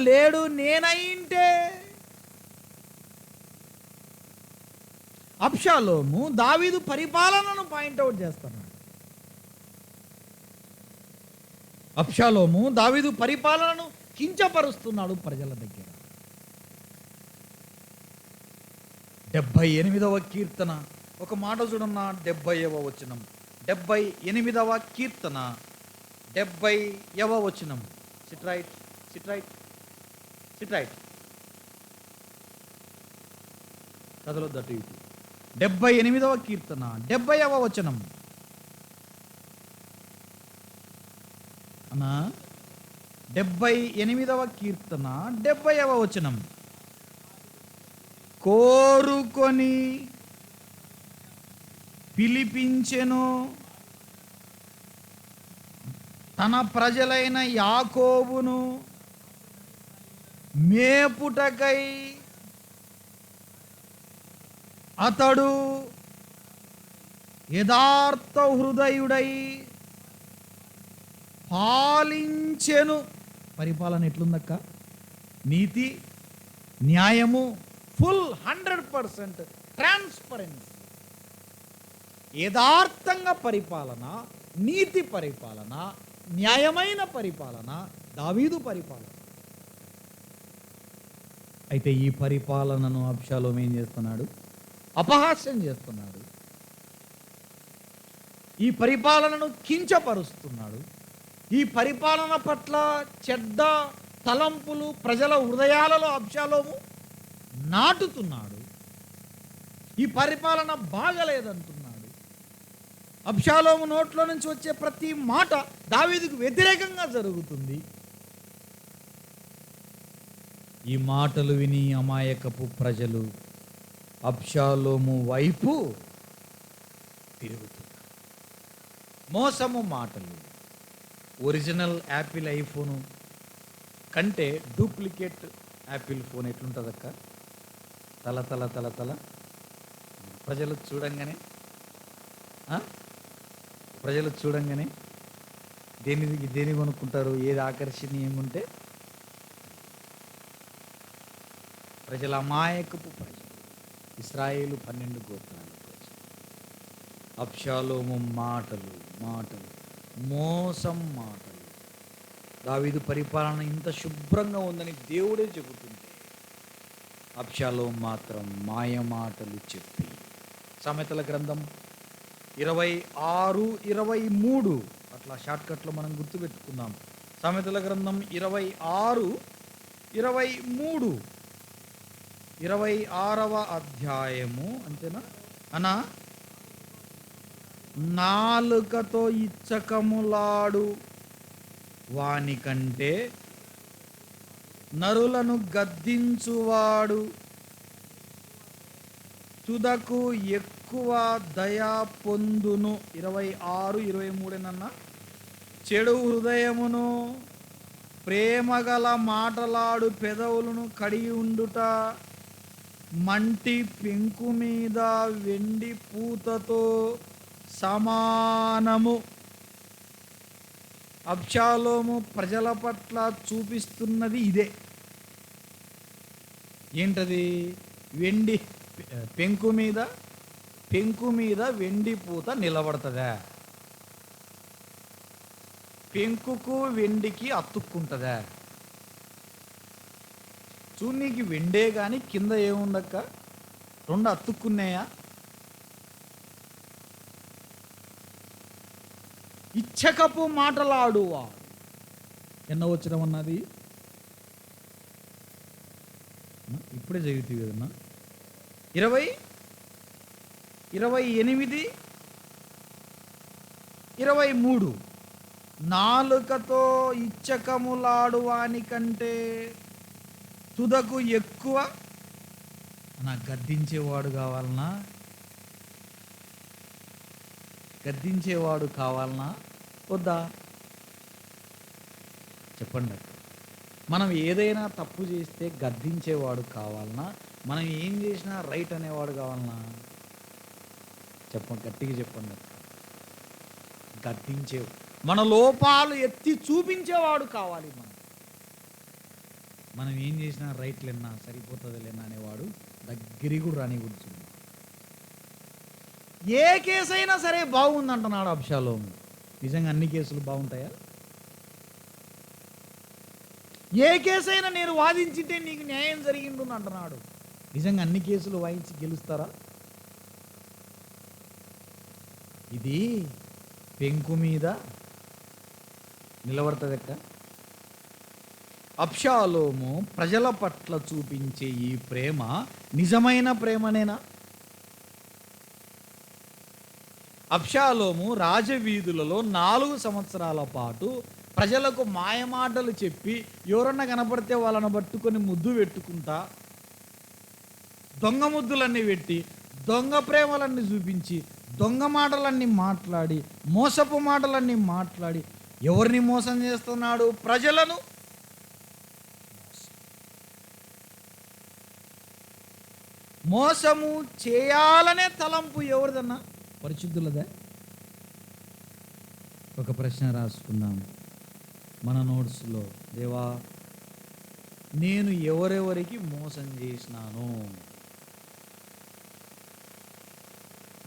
లేడు, నేనైంటే. అబ్షాలోము దావీదు పరిపాలనను పాయింట్అవుట్ చేస్తున్నాడు. అబ్షాలోము దావీదు పరిపాలనను కించపరుస్తున్నాడు ప్రజల దగ్గర. 78వ కీర్తన ఒక మాట చూడన్నా, 70వ వచనం. 78వ కీర్తన 70వ వచనం. SIT right. కదలొద్దటు ఇటు. 78వ కీర్తన 70వ వచనం. అన్నా 78వ కీర్తన 70వ వచనం. కోరుకొని పిలిపించెను తన ప్రజలైన యాకోబును మేపుటకై, అతడు యథార్థ హృదయుడై పాలించెను. పరిపాలన ఎట్లుందక్క? నీతి, న్యాయము, ఫుల్ 100% ట్రాన్స్పరెన్సీ. యథార్థంగా పరిపాలన, నీతి పరిపాలన, న్యాయమైన పరిపాలన, దావీదు పరిపాలన. అయితే ఈ పరిపాలనను అబ్షాలోము ఏం చేస్తున్నాడు? అపహాస్యం చేస్తున్నాడు. ఈ పరిపాలనను కించపరుస్తున్నాడు. ఈ పరిపాలన పట్ల చెడ్డ తలంపులు ప్రజల హృదయాలలో అబ్షాలోము నాటుతున్నాడు. ఈ పరిపాలన బాగలేదంటున్నాడు. అబ్షాలోము నోట్లో నుంచి వచ్చే ప్రతి మాట దావీదుకు వ్యతిరేకంగా జరుగుతుంది. ఈ మాటలు విని అమాయకపు ప్రజలు అబ్షాలోము వైపు తిరుగుతున్నారు. మోసము మాటలు. ఒరిజినల్ యాపిల్ ఐఫోను కంటే డూప్లికేట్ యాపిల్ ఫోన్ ఎట్లుంటుందక్క? తల తల తల తల. ప్రజలు చూడంగానే దేని కొనుక్కుంటారు? ఏది ఆకర్షణీయంగా ఉంటే. ప్రజల అమాయకపు ప్రజలు, ఇశ్రాయేలు 12 గోత్రాల ప్రజలు. అబ్షాలోము మాటలు, మోసం మాటలు. దావీదు పరిపాలన ఇంత శుభ్రంగా ఉందని దేవుడే చెబుతుంటే అబ్షాలోము మాత్రం మాయ మాటలు చెప్పి. సామెతల గ్రంథం 26-23 అట్లా షార్ట్కట్లో మనం గుర్తుపెట్టుకుందాం. సామెతల గ్రంథం 26-23 26వ అధ్యాయము. అంతేనా అనా? నాలుకతో ఇచ్చకములాడు వానికంటే నరులను గద్దించువాడు తుదకు ఎక్కువ దయా పొందును. 26-23 చెడు హృదయమును ప్రేమగల మాటలాడు పెదవులను కడిగి ఉండుట మంటి పెంకు మీద వెండి పూతతో సమానము. అబ్షాలోము ప్రజల పట్ల చూపిస్తున్నది ఇదే. ఏంటది? వెండి పెంకు మీద వెండి పూత నిలబడుతుందా? పెంకుకు వెండికి అతుక్కుంటుందా? చూడనీకి వెండే కానీ కింద ఏముందక్క? 2 అతుక్కున్నాయా? ఇచ్చకపు మాటలాడువాడు. ఎన్న వచ్చిన ఉన్నది ఇప్పుడే చదువుతుంది కదన్నా. 28-23 నాలుకతో ఇచ్చకములాడువాని కంటే తుదకు ఎక్కువ. గద్దించేవాడు కావాలనా వద్దా? చెప్పండి. మనం ఏదైనా తప్పు చేస్తే గద్దించేవాడు కావాలనా? మనం ఏం చేసినా రైట్ అనేవాడు కావాలనా? గట్టిగా చెప్పండి. మన లోపాలు ఎత్తి చూపించేవాడు కావాలి. మనం ఏం చేసినా రైట్లేనా సరిపోతుందిలేనా అనేవాడు దగ్గరికి కూడా రానికూడదు. ఏ కేసు అయినా సరే బాగుందంటున్నాడు అబ్షాలోము. నిజంగా అన్ని కేసులు బాగుంటాయా? ఏ కేసు అయినా నేను వాదించితే నీకు న్యాయం జరిగిండు అంటున్నాడు. నిజంగా అన్ని కేసులు వాయించి గెలుస్తారా? ఇది పెంకు మీద నిలబడుతుందక్క. అబ్షాలోము ప్రజల పట్ల చూపించే ఈ ప్రేమ నిజమైన ప్రేమనేనా? అబ్షాలోము రాజవీధులలో 4 సంవత్సరాల పాటు ప్రజలకు మాయమాటలు చెప్పి ఎవరన్నా కనపడితే వాళ్ళని పట్టుకొని ముద్దు పెట్టుకుంటా, దొంగ ముద్దులన్నీ పెట్టి, దొంగ ప్రేమలన్నీ చూపించి, దొంగ మాటలన్నీ మాట్లాడి, మోసపు మాటలన్నీ మాట్లాడి ఎవరిని మోసం చేస్తున్నాడు? ప్రజలను. మోసము చేయాలనే తలంపు ఎవరిదన్నా? పరిశుద్ధులదే. ఒక ప్రశ్న రాసుకుందాం మన నోట్స్లో. దేవా, నేను ఎవరెవరికి మోసం చేసినాను?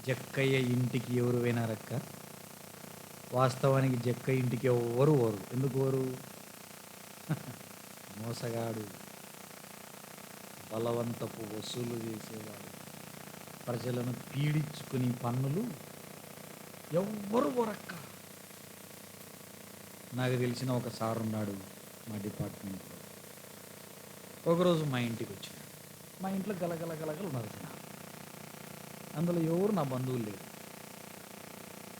జక్కయ్య ఇంటికి ఎవరు పోయినారక్క? వాస్తవానికి జక్కయ్య ఇంటికి ఎవరు ఓరు. ఎందుకు ఓరు? మోసగాడు, బలవంతపు వసూలు చేసేవాడు, ప్రజలను పీడించుకుని పన్నులు ఎవ్వరు ఓరక్క. నాకు తెలిసిన ఒక సార్ ఉన్నాడు మా డిపార్ట్మెంట్లో. ఒకరోజు మా ఇంటికి వచ్చాడు. మా ఇంట్లో గలగలగలగలు ఉన్నారు జనాలు. అందులో ఎవరు నా బంధువులు లేరు.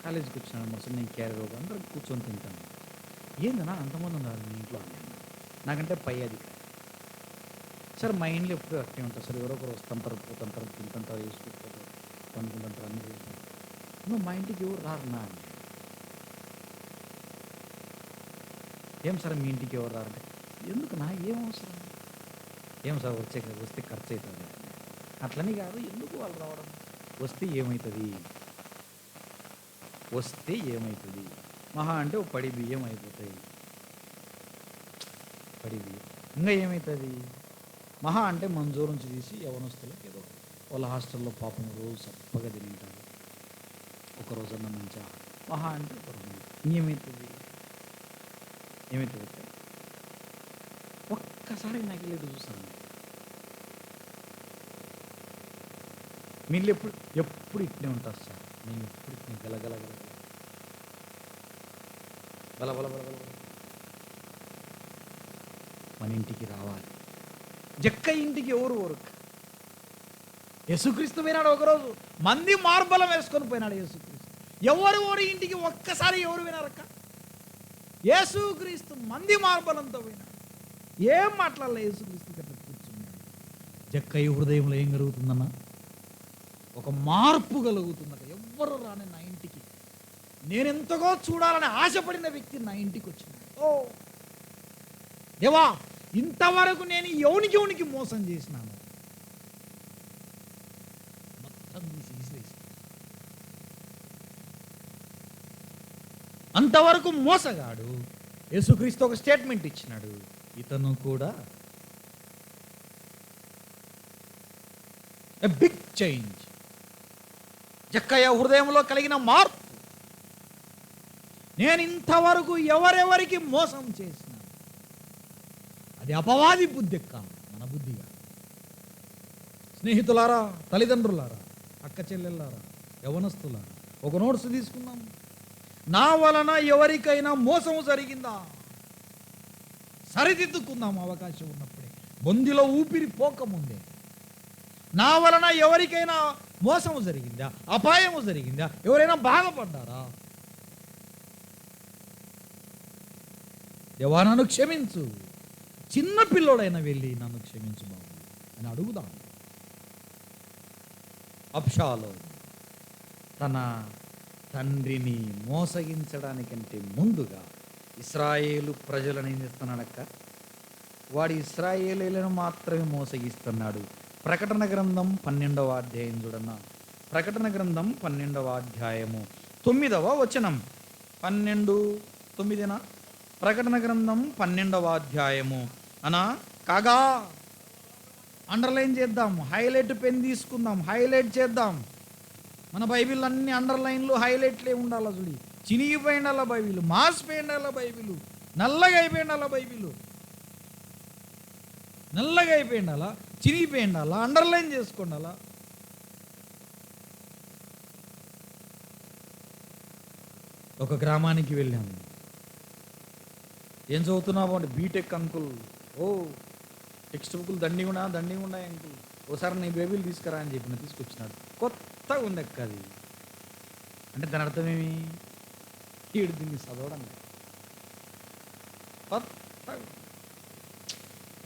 కాలేజీకి వచ్చినాను మొదటి నేను క్యారియర్ ఒక అందరూ కూర్చొని తింటాను. ఏందన్నా అంతమంది ఉన్నారు మీ ఇంట్లో? నాకంటే పై అధికారి. సార్ మా ఇంట్లో ఎప్పుడు అట్టే ఉంటుంది సార్, ఎవరో ఒకరు వస్తుంటారు, పోతుంటారు, తింటుంటారు, వేసుకుంటారు, పనుకుంటుంటారు, అన్నీ చేస్తుంటారు. నువ్వు మా ఇంటికి ఎవరు రారునా? ఏం సార్ మీ ఇంటికి ఎవరు రారంటే, ఎందుకు నా ఏం అవసరం? ఏం సార్ వస్తే ఖర్చు అవుతుంది. అట్లని కాదు, ఎందుకు వాళ్ళు రావడం? వస్తే ఏమవుతుంది? మహా అంటే ఒక పడి బియ్యం అయిపోతాయి. పడి బియ్యం ఇంకా ఏమవుతుంది? మహా అంటే మంజూరు నుంచి తీసి యవనస్తులకు ఏదో వాళ్ళ హాస్టల్లో పాపం రోజు చప్పగా తింటారు. ఒక రోజన్నా మంచిగా మహా అంటే ఒక రోజు. ఇంకేమవుతుంది? ఒక్కసారి నాకు వెళ్ళి చూస్తాను. మీరు ఎప్పుడు ఇట్నే ఉంటారు సార్. నేను ఎప్పుడు ఇట్నే గలగలగల బల బల బల బల మన ఇంటికి రావాలి. జక్క ఇంటికి ఎవరు ఊరుక? యేసుక్రీస్తు పోయినాడు ఒకరోజు. మంది మార్బలం వేసుకొని పోయినాడు యేసుక్రీస్తు. ఎవరు ఊరి ఇంటికి ఒక్కసారి ఎవరు వినారక్క? యేసుక్రీస్తు మంది మార్బలంతో పోయినాడు. ఏం మాట్లాడలే యేసుక్రీస్తు అట్లా కూర్చున్నాడు. జక్కయ్య హృదయంలో ఏం కలుగుతుందన్న? ఒక మార్పు కలుగుతుందట. ఎవ్వరు రాని నా ఇంటికి, నేనెంతగో చూడాలని ఆశపడిన వ్యక్తి నా ఇంటికి వచ్చినాడు. ఓ దేవా, ఇంతవరకు నేను ఎవనికి మోసం చేసినాను? మొత్తం తీసేసి అంతవరకు మోసగాడు. యేసుక్రీస్తు ఒక స్టేట్మెంట్ ఇచ్చినాడు, ఇతను కూడా ఎ బిగ్ చేంజ్. జక్కయ్య హృదయంలో కలిగిన మార్పు. నేను ఇంతవరకు ఎవరెవరికి మోసం చేసినాను? అది అపవాది బుద్ధి కాదు, మన బుద్ధిగా. స్నేహితులారా, తల్లిదండ్రులారా, అక్క చెల్లెళ్ళారా, యవనస్తులారా, ఒక నోట్స్ తీసుకుందాం. నా వలన ఎవరికైనా మోసం జరిగిందా? సరిదిద్దుకుందాం అవకాశం ఉన్నప్పుడే, బొందిలో ఊపిరి పోకముందే. నా వలన ఎవరికైనా మోసము జరిగిందా? అపాయము జరిగిందా? ఎవరైనా బాధపడ్డారా? దేవా, నన్ను క్షమించు. చిన్న పిల్లోడైనా వెళ్ళి నన్ను క్షమించు బాబు అని అడుగుదాం. అబ్షాలోము తన తండ్రిని మోసగించడానికంటే ముందుగా ఇశ్రాయేలు ప్రజలను ఏం చేస్తున్నాడక్క? వాడు ఇశ్రాయేలీలను మాత్రమే మోసగిస్తున్నాడు. ప్రకటన గ్రంథం 12వ అధ్యాయం చూడన్నా. ప్రకటన గ్రంథం 12వ అధ్యాయము 9వ వచనం. 12:9 ప్రకటన గ్రంథం 12వ అధ్యాయము కాగా అండర్లైన్ చేద్దాం, హైలైట్ పెన్ తీసుకుందాం, హైలైట్ చేద్దాం. మన బైబిల్ అన్ని అండర్లైన్లు హైలైట్లే ఉండాలి. చూడి, చినిగిపోయిండాల బైబిల్, మాసిపోయిండాల బైబిల్, నల్లగా అయిపోయిండాల బైబిల్, నల్లగా అయిపోయిండాలా, చినిగిపోయిండాలా, అండర్లైన్ చేసుకోండాలా. ఒక గ్రామానికి వెళ్ళాము. ఏం చదువుతున్నావు అంటే బీటెక్ అంకుల్. ఓ టెక్స్ట్ బుక్లు దండిగా ఉన్నాయి అంకుల్. ఓసారి నీ బైబిల్ తీసుకురా అని చెప్పిన, తీసుకొచ్చినాడు. కొత్తగా ఉంది అక్క అది. అంటే దాని అర్థమేమి? ఈడు దీన్ని చదవడం కొత్తగా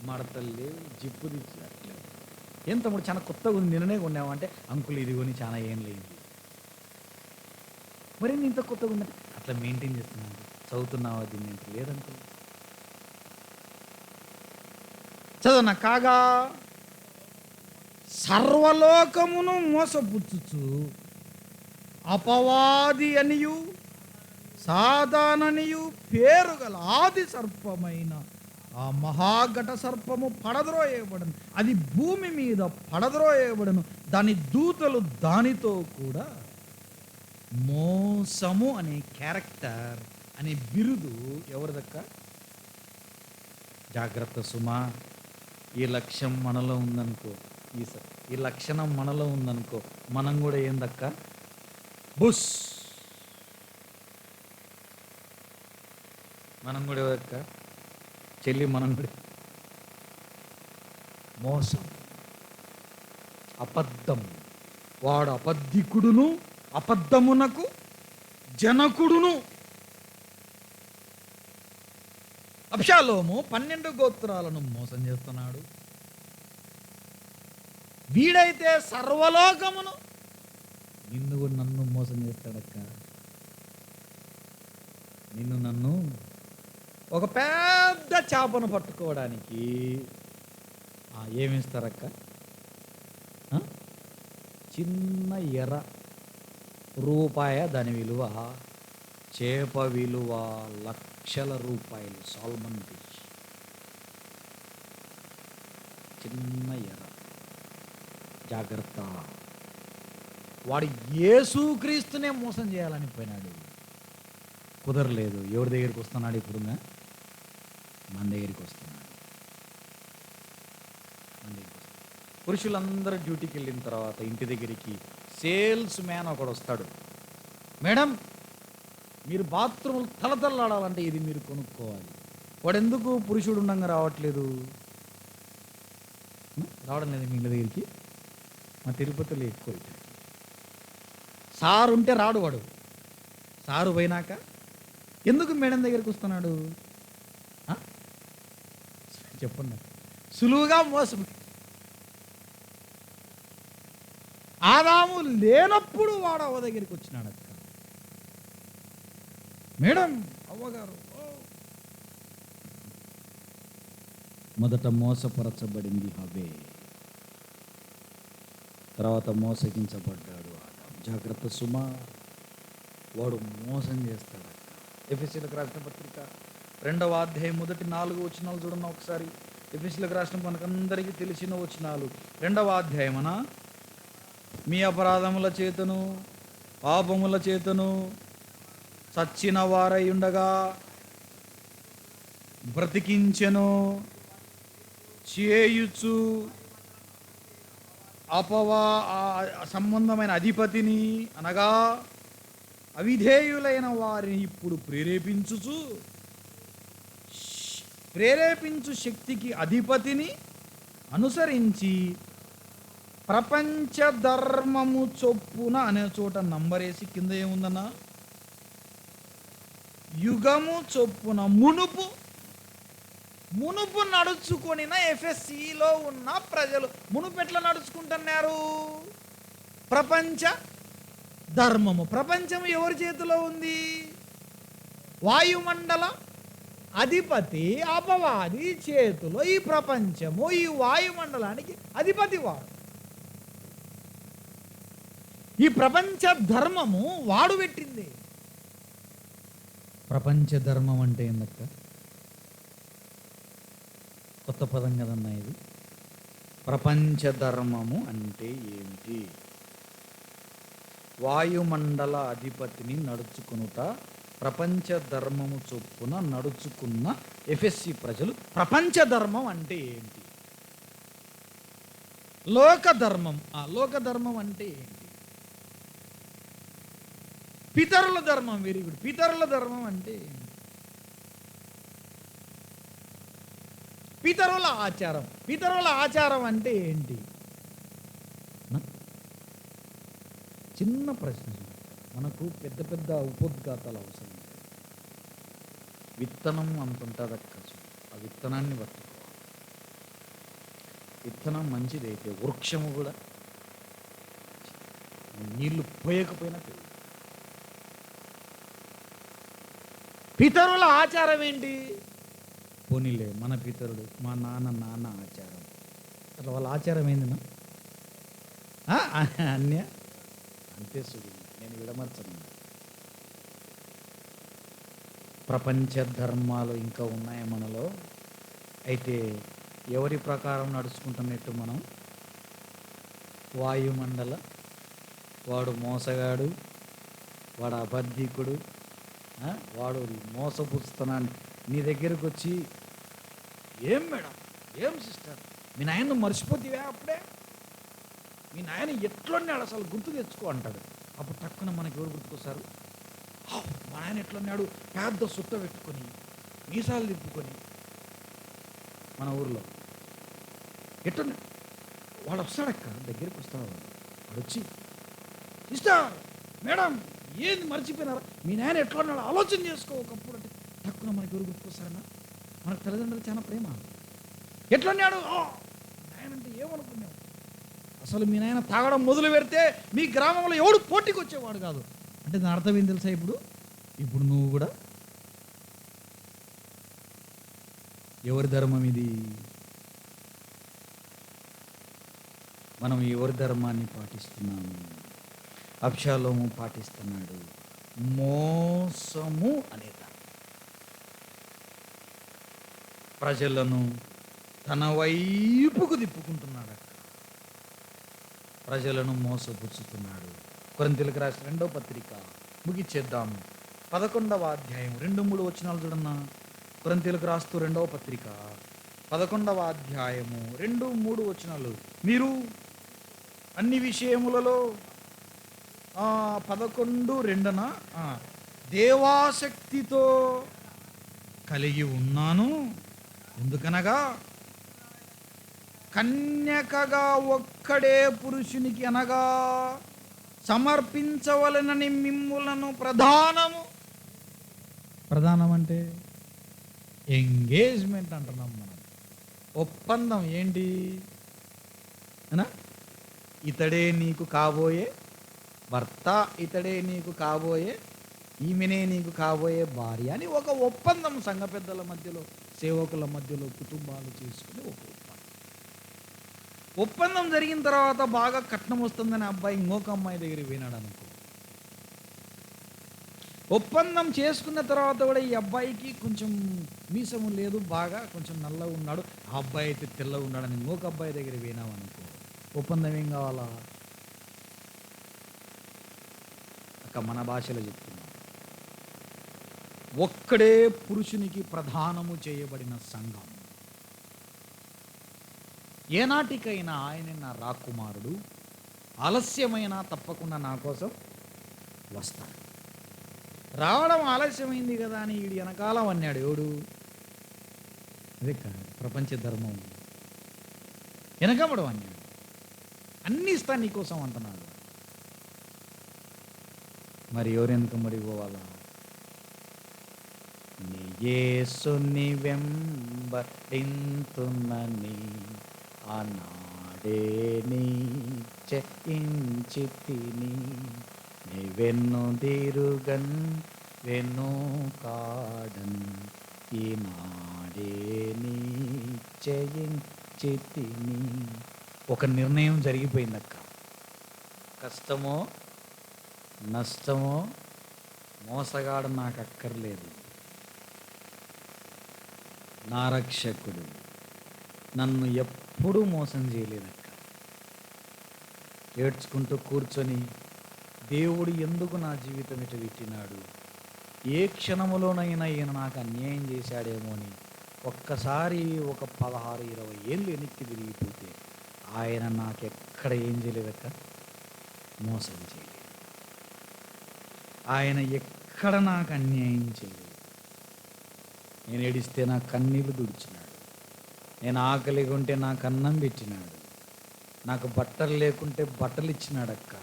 మడతలు లేవు, జిప్పు తీర్చలేదు. ఏం తమ్ముడు చాలా కొత్తగా ఉంది, నిన్ననే కొన్నావు అంటే అంకుల్ ఇది కొని చాలా ఏం లేదు. మరి ఇంత కొత్తగా ఉందంటే అట్లా మెయింటైన్ చేస్తున్నాను. చదువుతున్నావా దీన్ని అంటే లేదంకుల్. చదవనా? కాగా సర్వలోకమును మోసపుచ్చుచు అపవాది అనియు సాతాననియు పేరు గల ఆది సర్పమైన ఆ మహాఘట సర్పము పడద్రోయబడను, అది భూమి మీద పడద్రోయబడను, దాని దూతలు దానితో కూడా. మోసము అనే క్యారెక్టర్ అనే బిరుదు ఎవరిదక్క? జాగ్రత్త సుమా. ఈ లక్ష్యం మనలో ఉందనుకో, ఈ లక్షణం మనలో ఉందనుకో, మనం కూడా ఏందక్క బుస్. మనం కూడా ఎవరక్క చెల్లి, మనం కూడా మోసం, అబద్ధం. వాడు అబద్ధికుడును, అబద్ధమునకు జనకుడును. అబ్షాలోము 12 గోత్రాలను మోసం చేస్తున్నాడు. వీడైతే సర్వలోకమును, నిన్ను కూడా నన్ను మోసం చేస్తాడక్క. నిన్ను నన్ను ఒక పెద్ద చేపను పట్టుకోవడానికి ఏమిస్తారక్క? చిన్న ఎర్ర రూపాయ దాని విలువ, చేప విలువ లక్షల రూపాయలు. సాల్మన్ ఫిష్, చిన్న ఎర్ర. జాగ్రత్త. వాడు యేసుక్రీస్తునే మోసం చేయాలని పోయినాడు, కుదరలేదు. ఎవరి దగ్గరికి వస్తున్నాడు ఇప్పుడు? మన దగ్గరికి వస్తున్నాడు. పురుషులందరూ డ్యూటీకి వెళ్ళిన తర్వాత ఇంటి దగ్గరికి సేల్స్ మ్యాన్ ఒకడు వస్తాడు. మేడం, మీరు బాత్రూములు తలతల్లాడాలంటే ఇది మీరు కొనుక్కోవాలి. వాడు ఎందుకు పురుషుడు ఉండగా రావట్లేదు? రావడం లేదు మీ ఇంటి దగ్గరికి? మా తిరుపతిలో ఎక్కువ. సారు ఉంటే రాడు వాడు. సారు పోయినాక ఎందుకు మేడం దగ్గరికి వస్తున్నాడు? చెప్పండి. సులువుగా మోసం. ఆదాము లేనప్పుడు వాడు అవ్వ దగ్గరికి వచ్చినాడు. అక్క, మేడం, అవ్వగారు. మొదట మోసపరచబడింది హవ్వే, తర్వాత మోసగించబడ్డాడు ఆదాము. జాగ్రత్త సుమా, వాడు మోసం చేస్తాడు. ఎఫెసీయులకు రాసిన పత్రిక 2వ అధ్యాయం మొదటి 4 వచనాలు చూడన్న ఒకసారి. ఎఫెసీయులకు రాసిన మనకందరికీ తెలిసిన వచనాలు. 2వ అధ్యాయమన, మీ అపరాధముల చేతను పాపముల చేతను చచ్చిన వారై ఉండగా బ్రతికించెను చేయుచు సంబంధమైన అధిపతిని, అనగా అవిధేయులైన వారిని ఇప్పుడు ప్రేరేపించు శక్తికి అధిపతిని అనుసరించి ప్రపంచ ధర్మము చొప్పున అనే చోట నంబరేసి కింద ఏముందన్నా, యుగము చొప్పున మునుపు నడుచుకొనిన ఎఫెసీలో ఉన్న ప్రజలు మునుపు ఎట్లా నడుచుకుంటున్నారు? ప్రపంచ ధర్మము. ప్రపంచం ఎవరి చేతిలో ఉంది? వాయుమండల అధిపతి అపవాది చేతిలో ఈ ప్రపంచము, ఈ వాయుమండలానికి అధిపతి వాడు. ఈ ప్రపంచ ధర్మము వాడు పెట్టింది. ప్రపంచ ధర్మం అంటే ఏందక్క? కొత్త పదం కదన్నా ఇది. ప్రపంచ ధర్మము అంటే ఏమిటి? వాయుమండల అధిపతిని నడుచుకునుట ప్రపంచ ధర్మము చొప్పున నడుచుకున్న ఎఫ్ఎస్సి ప్రజలు ప్రపంచ ధర్మం అంటే ఏంటి? లోక ధర్మం. లోక ధర్మం అంటే ఏంటి? పితరుల ధర్మం. Very good. పితరుల ధర్మం అంటే ఏంటి? పితరుల ఆచారం. పితరుల ఆచారం అంటే ఏంటి? చిన్న ప్రశ్న. మనకు పెద్ద పెద్ద ఉపోద్ఘాతాలు అవసరం లేదు. విత్తనం అంత ఉంటుంది అక్క. ఆ విత్తనాన్ని పట్టుకోవాలి. విత్తనం మంచిదైతే వృక్షము కూడా నీళ్లు పోయకపోయినా పెరుగు. పితరుల ఆచారం ఏంటి? పోనీలే, మన పితరుడు మా నాన్న ఆచారం. అట్లా వాళ్ళ ఆచారం ఏందినా? అన్య అంతే సుడి. నేను విడమర్చను. ప్రపంచ ధర్మాలు ఇంకా ఉన్నాయి మనలో. అయితే ఎవరి ప్రకారం నడుచుకుంటున్నట్టు మనం? వాయుమండల వాడు మోసగాడు, వాడు అబద్ధికుడు, వాడు మోసపుస్తున్నాను నీ దగ్గరకు వచ్చి, ఏం మేడం, ఏం సిస్టర్, మీ నాయన మర్చిపోతేవే అప్పుడే, మీ నాయన ఎట్లున్నాడు అసలు గుర్తు తెచ్చుకో అంటాడు. అప్పుడు టక్కున మనకి ఎవరు గుర్తుకొస్తారు? మా నాయన ఎట్లున్నాడు, పెద్ద సుట్ట పెట్టుకొని మీసాలు తిప్పుకొని. మన ఊర్లో ఎట్లున్నా వాడు వస్తాడక్క, దగ్గరికి వస్తాడు. వాడు వచ్చి, సిస్టర్, మేడం, ఏంది మర్చిపోయినారా, మీ నాయన ఎట్లున్నాడు ఆలోచన చేసుకో ఒకప్పుడు అంటే టక్కున మనకి ఎవరు గుర్తుకొస్తారన్నా? మనకు తల్లిదండ్రులు చాలా ప్రేమ. ఎట్లున్నాడు నాయన అంటే ఏమనుకున్నావు? అసలు మీ నాయన తాగడం మొదలు పెడితే మీ గ్రామంలో ఎవడు పోటీకి వచ్చేవాడు కాదు అంటే దాని అర్థం ఏం తెలుసా? ఇప్పుడు నువ్వు కూడా ఎవరి ధర్మం ఇది? మనం ఎవరి ధర్మాన్ని పాటిస్తున్నాము? అబ్షాలోము పాటిస్తున్నాడు మోసము అనే ధర్మం. ప్రజలను తన వైపుకు తిప్పుకుంటున్నాడు అక్క. ప్రజలను మోసపుచ్చుతున్నాడు. కొరింథీయులకు రాసిన 2వ పత్రిక ముగిచ్చేద్దాం. 11వ అధ్యాయం 2-3 వచనాలు చూడన్నా. కొరింథీయులకు రాస్తూ 2వ పత్రిక 11వ అధ్యాయము 2-3 వచనాలు. మీరు అన్ని విషయములలో 11:2 దేవాసక్తితో కలిగి ఉన్నాను, ఎందుకనగా కన్యకగా ఒక్కడే పురుషునికి అనగా సమర్పించవలనని మిమ్ములను ప్రధానం అంటే ఎంగేజ్మెంట్ అంటున్నాం మనం. ఒప్పందం ఏంటి? ఇతడే నీకు కాబోయే భర్త, ఇతడే నీకు కాబోయే, ఈమెనే నీకు కాబోయే భార్య అని ఒక ఒప్పందం. సంఘ పెద్దల మధ్యలో, సేవకుల మధ్యలో, కుటుంబాలు చేసుకుని ఒక ఒప్పందం జరిగిన తర్వాత బాగా కట్నం వస్తుందని అబ్బాయి ఇంకొక అమ్మాయి దగ్గరికి పోయినాడు అనుకో. ఒప్పందం చేసుకున్న తర్వాత కూడా ఈ అబ్బాయికి కొంచెం మీసము లేదు, బాగా కొంచెం నల్లగా ఉన్నాడు, ఆ అబ్బాయి అయితే తెల్లగా ఉన్నాడని ఇంకొక అబ్బాయి దగ్గర పోయినావు అనుకో. ఒప్పందం ఏం కావాలా అక్క? మన భాషలో చెప్తున్నా, ఒక్కడే పురుషునికి ప్రధానము చేయబడిన సంఘం. ఏనాటికైనా ఆయన నా రాకుమారుడు, ఆలస్యమైనా తప్పకుండా నా కోసం వస్తాడు. రావడం ఆలస్యమైంది కదా అని వీడి వెనకాలం అన్నాడు ఎవడు? అదే కాదు ప్రపంచ ధర్మం. వెనకబడం అన్నాడు, అన్నీ ఇస్తాను నీకోసం అంటున్నాడు. మరి ఎవరు వెనకబడి పోవాలా? నీ యేసుని వెంబడింతున్నని ఆనాడే నిశ్చయించితిని, నీవెన్నుదిరుగన్ వెనుకాడన్ ఈనాడే నిశ్చయించితిని. ఒక నిర్ణయం జరిగిపోయిందక్క. కష్టమో నష్టమో మోసగాడు నాకు అక్కర్లేదు, నా రక్షకుడు నన్ను ఎప్పుడూ మోసం చేయలేదక్క. ఏడ్చుకుంటూ కూర్చొని దేవుడు ఎందుకు నా జీవితం ఇటు పెట్టినాడు, ఏ క్షణములోనైనా ఈయన నాకు అన్యాయం చేశాడేమో అని ఒక్కసారి ఒక 16-20 ఏళ్ళు వెనక్కి తిరిగిపోతే ఆయన నాకెక్కడ ఏం చేయలేదక్క, మోసం చేయలేదు. ఆయన ఎక్కడ నాకు అన్యాయం చేయలేదు. నేను ఏడిస్తే నా కన్నీళ్లు తుడిచినాడు, నేను ఆకలిగా ఉంటే నాకు అన్నం పెట్టినాడు, నాకు బట్టలు లేకుంటే బట్టలు ఇచ్చినాడక్క.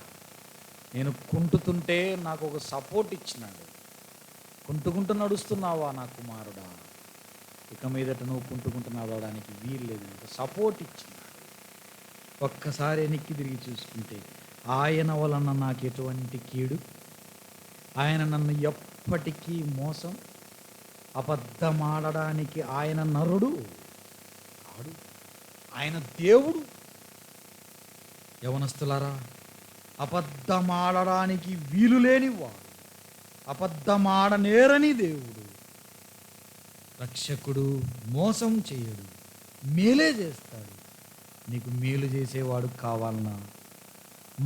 నేను కుంటుతుంటే నాకు ఒక సపోర్ట్ ఇచ్చినాడు. కుంటుకుంటూ నడుస్తున్నావా నా కుమారుడా, ఇక మీదట నువ్వు కుంటుకుంటూ నడవడానికి వీల్లేదు, ఒక సపోర్ట్ ఇచ్చినాడు. ఒక్కసారి వెనక్కి తిరిగి చూసుకుంటే ఆయన వలన నాకు ఎటువంటి కీడు, ఆయన నన్ను ఎప్పటికీ మోసం అబద్ధమాడడానికి ఆయన నరుడు కాడు, ఆయన దేవుడు. యవనస్తులారా, అబద్ధమాడడానికి వీలు లేనివాడు, అబద్ధమాడనేరని దేవుడు, రక్షకుడు మోసం చేయడు, మేలే చేస్తాడు. నీకు మేలు చేసేవాడు కావాలన్నా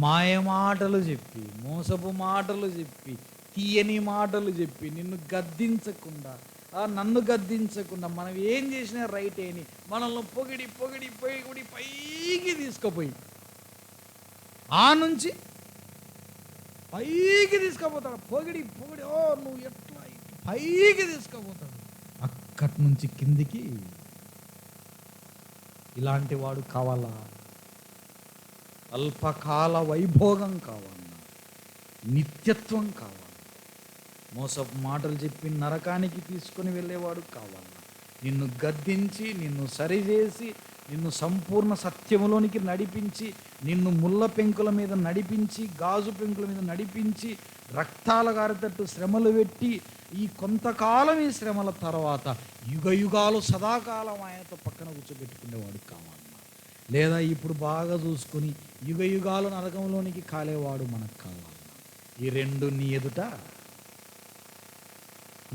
మాయ మాటలు చెప్పి, మోసపు మాటలు చెప్పి, తీయని మాటలు చెప్పి నిన్ను గద్దించకుండా, నన్ను గద్దించకుండా మనం ఏం చేసినా రైట్ అని మనల్ని పొగిడి పొగిడి పొగిడి పైకి తీసుకుపోయి ఆ నుంచి పైకి తీసుకుపోతాడు. పొగిడి పొగిడి నువ్వు ఎట్లా పైకి తీసుకుపోతాడు. అక్కడి నుంచి కిందికి. ఇలాంటి వాడు కావాలా? అల్పకాల వైభోగం కావాలన్నా, నిత్యత్వం కావాలి, మోసపు మాటలు చెప్పి నరకానికి తీసుకొని వెళ్ళేవాడు కావాలన్నా, నిన్ను గద్దించి నిన్ను సరిచేసి నిన్ను సంపూర్ణ సత్యములోనికి నడిపించి, నిన్ను ముళ్ళ పెంకుల మీద నడిపించి, గాజు పెంకుల మీద నడిపించి, రక్తాల గారేటట్టు శ్రమలు పెట్టి, ఈ కొంతకాలం ఈ శ్రమల తర్వాత యుగ యుగాలు సదాకాలం ఆయనతో పక్కన కూర్చోబెట్టుకునేవాడు కావాలన్నా, లేదా ఇప్పుడు బాగా చూసుకుని యుగ యుగాలు నరకంలోనికి కాలేవాడు మనకు కావాలన్నా, ఈ రెండు నీ ఎదుట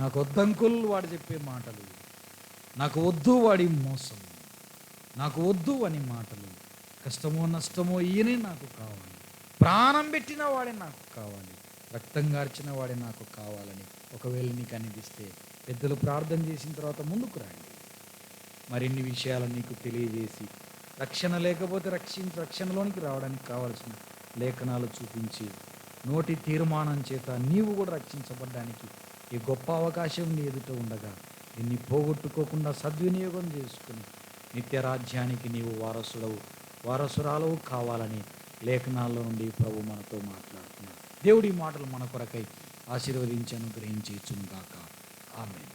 నాకు వద్దంకుల్ వాడు చెప్పే మాటలు, నాకు వద్దు వాడి మోసం, నాకు వద్దు అని మాటలు, కష్టమో నష్టమో ఈయనే నాకు కావాలి, ప్రాణం పెట్టిన వాడే నాకు కావాలి, రక్తం గార్చిన వాడే నాకు కావాలని ఒకవేళ నీకు అనిపిస్తే పెద్దలు ప్రార్థన చేసిన తర్వాత ముందుకు రండి. మరిన్ని విషయాలు నీకు తెలియజేసి, రక్షణ లేకపోతే రక్షణలోనికి రావడానికి కావాల్సిన లేఖనాలు చూపించి, నోటి తీర్మానం చేత నీవు కూడా రక్షించబడ్డానికి ఈ గొప్ప అవకాశం నీ ఎదుట ఉండగా దీన్ని పోగొట్టుకోకుండా సద్వినియోగం చేసుకుని నిత్యరాజ్యానికి నీవు వారసురాలవు కావాలని లేఖనాల్లో నుండి ప్రభు మనతో మాట్లాడుతున్నాడు. దేవుడి మాటలు మన కొరకై ఆశీర్వదించి అనుగ్రహించి ఇచ్చును గాక. ఆమేన్.